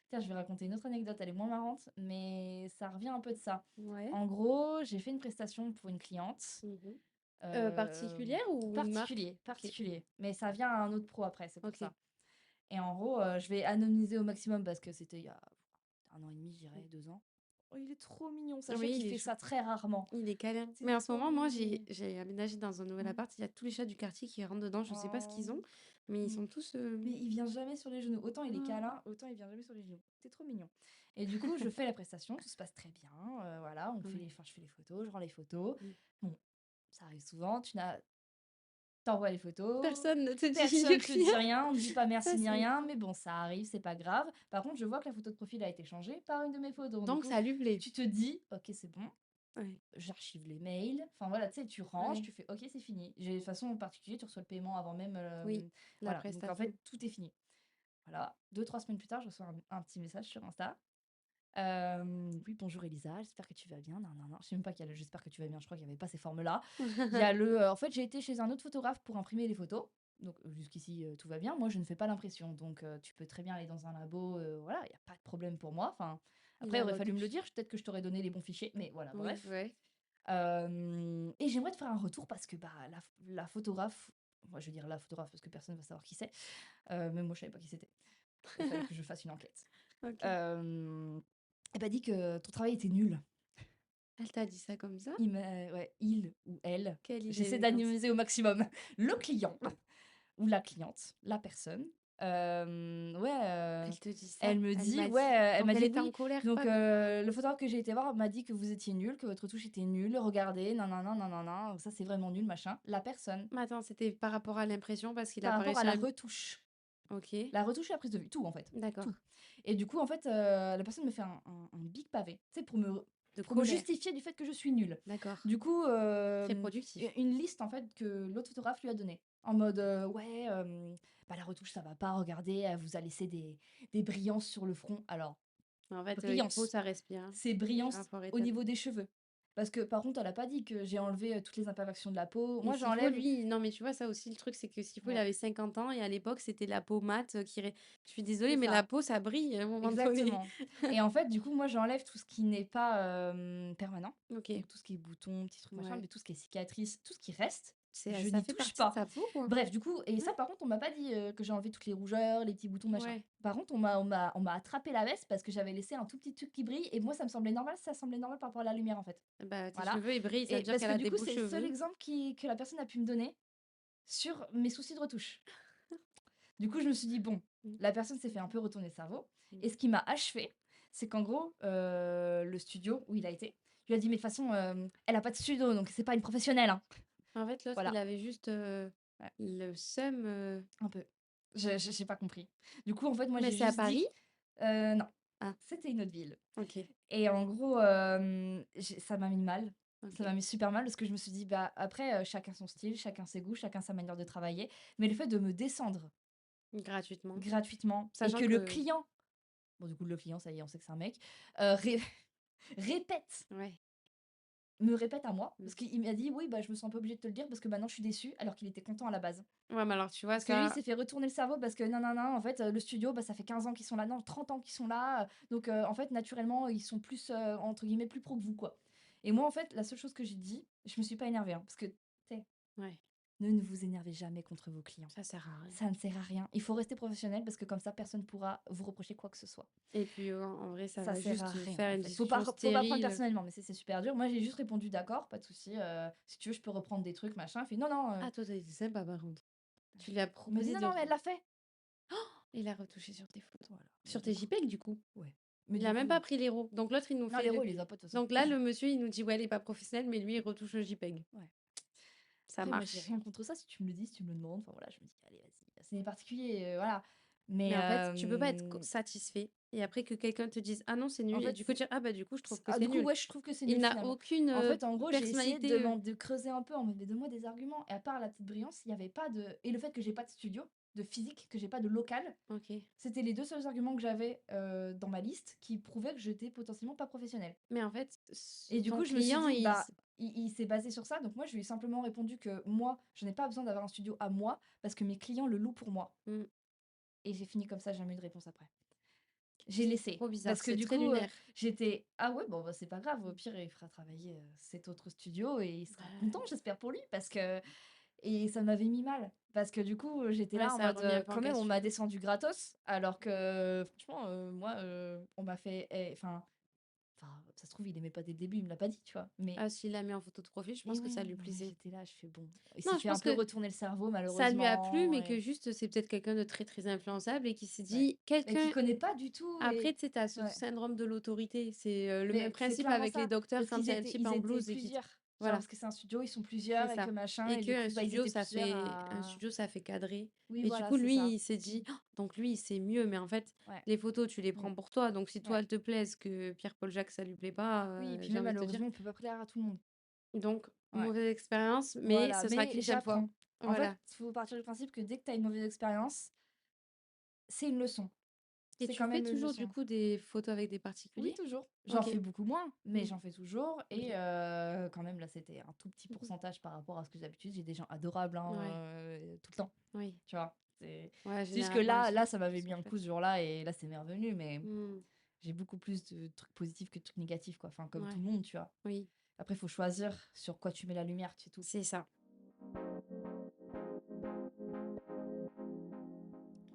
tiens, je vais raconter une autre anecdote, elle est moins marrante, mais ça revient un peu de ça. Ouais. En gros, j'ai fait une prestation pour une cliente, Mmh. hem, Particulière ou une marque? particulier, OK. particulier, mais ça vient à un autre pro après, c'est pour OK. ça. Et en gros, je vais anonymiser au maximum parce que c'était il y a 1 an et demi, je Mmh. dirais, 2 ans. Oh, il est trop mignon, sachez Oui, qu'il il est fait chou. ça très rarement. Il est câlin. C'est Mais en ce trop moment, moi, j'ai mignon. j'ai aménagé dans un nouvel Mmh. appart. Il y a tous les chats du quartier qui rentrent dedans. Je sais pas ce qu'ils ont, Oh. mais ils Mmh. sont tous, Mais il vient jamais sur les genoux. Autant il est câlin, autant il vient jamais sur les genoux. C'est trop mignon. Et du coup, je fais la prestation, tout se passe très bien, voilà, Ouais. je fais les photos, je rends les photos. Mmh. Bon, ça arrive souvent, t'envoies les photos, Personne ne te dit le personne te client. dit rien, on ne dit pas Ça, merci ni c'est rien, mais bon, ça arrive, c'est pas grave. Par contre, je vois que la photo de profil a été changée par une de mes photos. Du donc coup, ça lui plaît. tu te dis: «OK, c'est bon». Ouais. J'archive les mails, enfin voilà, tu sais, tu ranges, Ouais. tu fais: «OK, c'est fini». J'ai de toute façon, en particulier, tu reçois le paiement avant même, Oui, la voilà, donc en prestation. fait, tout est fini. Voilà, 2 3 semaines plus tard, je reçois un petit message sur Insta. «Oui, bonjour Elisa, j'espère que tu vas bien, nin nin nin». Je sais même pas qu'il y a le «j'espère que tu vas bien», je crois qu'il y avait pas ces formes-là. Il y a le, en fait, j'ai été chez un autre photographe pour imprimer les photos, donc jusqu'ici, tout va bien. Moi, je ne fais pas l'impression, donc tu peux très bien aller dans un labo, voilà, il y a pas de problème pour moi. Enfin, Et après, il la aurait fallu me le retouche. dire, peut-être que je t'aurais donné les bons fichiers, mais voilà, Oui, bref. ouais. Et j'aimerais te faire un retour parce que, bah, la photographe, moi, je veux dire la photographe parce que personne ne va savoir qui c'est, même moi, je savais pas qui c'était. Il fallait que je fasse une enquête. OK. Hem, Elle m'a dit que ton travail était nul. Elle t'a dit ça comme ça? Ouais, il ou elle, Quelle idée j'essaie d'élégance. d'anonymiser au maximum. Le client ou la cliente, la personne, ouais, Elle te dit ça? elle me Elle dit m'a ouais, dit elle donc m'a elle dit: était en «Oui, colère, donc pas bien. le photographe que j'ai été voir m'a dit que vous étiez nul, que votre retouche était nulle, regardez, nin nin nin, nin nin nin, ça c'est vraiment nul, machin». La personne, Mais attends, c'était par rapport à l'impression parce qu'il a par pas rapport à réussi la à retouche. OK, La retouche et la prise de vue, tout en fait, d'accord. tout. Et du coup, en fait, la personne me fait un big pavé, tu sais, De pour me colère, justifier du fait que je suis nulle. d'accord. Du coup, Très productif. une liste en fait que l'autre photographe lui a donnée. En mode, «Ouais, bah, la retouche ça va pas, regardez, elle vous a laissé des brillances sur le front». Alors, En fait, il faut brillance, ça respire, hein. c'est Ah, brillance faut au arrêter avec niveau des cheveux. Parce que par contre, elle a pas dit que j'ai enlevé, toutes les imperfections de la peau. et Moi, s'il faut j'enlève lui non, mais tu vois, ça aussi le truc, c'est que s'il faut, il ouais, avait 50 ans et à l'époque, c'était la peau mate, qui ré je suis désolée, c'est mais la ça. peau, ça brille à un moment donné. Exactement. Et en fait, du coup, moi, j'enlève tout ce qui n'est pas, permanent. OK, Donc tout ce qui est boutons, petits trucs machin, ouais. mais tout ce qui est cicatrices, tout ce qui reste, C'est je ça n'y fait touche partie de pas. sa peau, quoi. Bref, du coup et ça, Ouais, par contre, on m'a pas dit, que j'ai enlevé toutes les rougeurs, les petits boutons, machin. ouais. Par contre, on m'a attrapé la veste parce que j'avais laissé un tout petit truc qui brille et moi, ça me semblait normal, ça semblait normal par rapport à la lumière, en fait. Bah, tes Voilà cheveux, ils brillent, ça veut et dire parce qu'elle que a du des coup, beaux c'est le seul cheveux. exemple que la personne a pu me donner sur mes soucis de retouche. Du coup, je me suis dit: «Bon, Mmh. la personne s'est fait un peu retourner le cerveau» Mmh. et ce qui m'a achevé, c'est qu'en gros, le studio où il a été, je lui a dit: «Mais de toute façon, elle a pas de studio, donc c'est pas une professionnelle, hein». En fait, l'autre, il Voilà, avait juste, ouais, le seum, un peu. Je j'ai pas compris. Du coup, en fait, moi, mais j'ai c'est à juste dit Paris? non, Ah, c'était une autre ville OK, et en gros, ça m'a mis mal. Ça m'a OK. mis super mal parce que je me suis dit: «Bah, après, chacun son style, chacun ses goûts, chacun sa manière de travailler». Mais le fait de me descendre Gratuitement. gratuitement et Sachant que le que client bon, du coup, le client, ça y est, on sait que c'est un mec, ré répète, ouais. me répète à moi, Mmh. parce qu'il m'a dit: «Oui, bah, je me sens un peu obligé de te le dire parce que maintenant je suis déçu», alors qu'il était content à la base. Ouais, mais alors tu vois Parce que lui, il ça s'est fait retourner le cerveau parce que non, non, non, en fait, le studio, bah, ça fait 15 ans qu'ils sont là, non, 30 ans qu'ils sont là, donc en fait, naturellement, ils sont plus, entre guillemets, «plus pro» que vous, quoi. Et moi, en fait, la seule chose que j'ai dit, je me suis pas énervée, hein, parce que, tu sais, ouais. ne vous énervez jamais contre vos clients. Ça sert à rien. Ça ne sert à rien. Il faut rester professionnel parce que comme ça, personne ne pourra vous reprocher quoi que ce soit. Et puis, en vrai, ça Ça va sert juste à rien, faire en une fait. discussion Faut pas prendre stérile. personnellement, mais c'est super dur. Moi, j'ai juste répondu: «D'accord, pas de souci, si tu veux, je peux reprendre des trucs, machin». Elle fait: «Non, non, Ah, toi, tu as été sympa par contre. Tu lui as il m'a dit: proposé «Non, de non, mais elle l'a fait». il a retouché sur tes photos. Voilà, Sur du tes coup JPEG, du coup? ouais. Mais Il du a même coup pas pris les RAW. Donc l'autre, il nous non, fait les le RAW, il les a pas de toute façon. donc là, le monsieur, il nous dit: «Ouais, elle est pas professionnelle, mais lui, il retouche le JPEG». Ouais. Ça Après moi, j'ai marche. rien contre ça, si tu me le dis, si tu me le demandes, enfin voilà, je me dis: «Allez, vas-y». C'est particulier, voilà. Mais Mais en fait, tu peux pas être satisfait et après que quelqu'un te dise: «Ah non, c'est en nul» et fait, du coup c'est dire: «Ah bah, du coup, je trouve que ah c'est du coup, nul». ouais, je trouve que c'est Il nul n'a finalement. aucune, En fait, en gros, j'ai essayé personnalité, de creuser un peu en mode: «Mais donne-moi des arguments» et à part la petite brillance, il y avait pas de et le fait que j'ai pas de studio, de physique, que j'ai pas de local, OK. c'était les 2 seuls arguments que j'avais, dans ma liste qui prouvaient que j'étais potentiellement pas professionnelle. Mais en fait, Et du ton coup, je me suis client, dit: «Bah, il s'est basé sur ça», donc moi, je lui ai simplement répondu que moi, je n'ai pas besoin d'avoir un studio à moi parce que mes clients le louent pour moi mmh, et j'ai fini comme ça, j'ai jamais eu de réponse après. J'ai c'est laissé trop bizarre, parce que c'est du très coup, lunaire. j'étais: «Ah ouais, bon, bah, c'est pas grave, au pire, il fera travailler, cet autre studio et il sera content, Bah, j'espère pour lui» parce que et ça m'avait mis mal parce que du coup, j'étais ouais, là en ça a mode, remis un peu en quand même, on m'a question. descendu gratos alors que franchement, moi, on m'a fait ça se trouve, il aimait pas dès le début, il me l'a pas dit, tu vois? Mais Ah, s'il l'a mis en photo de profil, je et pense que ouais, ça lui non mais plaisait. j'étais là, je fais: «Bon». Il s'est Non, je fait un pense peu que retourner le cerveau ça lui a plu, malheureusement mais que et juste, c'est peut-être quelqu'un de très, très influençable et qui s'est ouais. dit: Mais qui «Quelqu'un». connaît pas du tout Après, et tu sais, tu as ce ouais. syndrome de l'autorité. C'est, le même Mais c'est principe clairement avec les ça, docteurs parce quand qu'ils il y a un étaient type ils en étaient blouse et qui t plusieurs. Genre voilà, parce que c'est un studio, ils sont c'est plusieurs et que ça. machin Et et du qu'un coup, bah, ils studio, étaient ça plusieurs fait un à studio, ça fait cadrer oui, et du voilà, coup, c'est lui, ça. il s'est dit: «Oh, donc lui, c'est mieux». Mais en fait, Ouais. les photos, tu les Mmh. prends pour toi. Donc si toi, Ouais. elles te plaisent, que Pierre-Paul Jacques, ça lui plaît pas, Oui et puis j'ai même envie de te dire malheureusement, on peut pas plaire à tout le monde. donc Ouais. mauvaise expérience, mais Voilà, ce sera mais qu'une seule fois. j'apprends. En fait, Voilà. il faut partir du principe que dès que tu as une mauvaise expérience, c'est une leçon. Et C'est tu quand fais même une toujours, du leçon. coup, des photos avec des Oui, particuliers? toujours. J'en OK. fais beaucoup moins, mais Mmh. j'en fais toujours et OK. quand même là, c'était un tout petit Mmh. pourcentage par rapport à ce que j'ai d'habitude. J'ai des gens adorables, hein, Ouais. tout le temps, Oui. tu vois? C'est Ouais, juste que généralement, là, ça ils m'avait mis sont un coup ce chouettes. jour-là et là, c'est revenu, mais Mmh. j'ai beaucoup plus de trucs positifs que de trucs négatifs, quoi. Enfin, comme tout Ouais. le monde, tu vois? Oui, Après, il faut choisir sur quoi tu mets la lumière, c'est tout. c'est ça.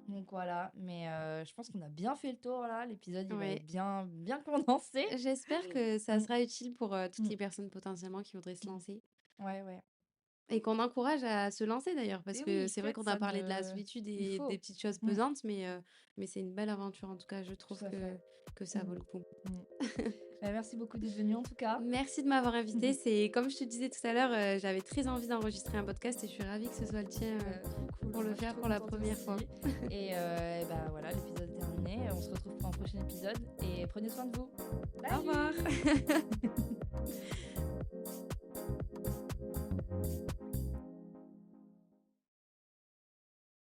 Donc voilà, mais je pense qu'on a bien fait le tour là. L'épisode, il va être Ouais. bien condensé. J'espère que ça Mmh, sera utile pour, toutes mmh, les personnes potentiellement qui voudraient se mmh. lancer Ouais, ouais. et qu'on encourage à se lancer d'ailleurs parce Et que oui, c'est vrai faites qu'on a ça parlé de la ne solitude il et des faut. petites choses Mmh, pesantes mais c'est une belle aventure en tout cas, je trouve tout à fait. que ça Mmh, vaut le coup. mmh. Bah, merci beaucoup d'être venu en tout cas. Merci de m'avoir invitée, c'est comme je te disais tout à l'heure, j'avais très envie d'enregistrer un podcast et je suis ravie que ce soit le tien, Bah, trop cool. pour Moi, le je suis faire trop pour la contente première fois. aussi. Et bah voilà, l'épisode est terminé. On se retrouve pour un prochain épisode et prenez soin de vous. Au revoir. Bye!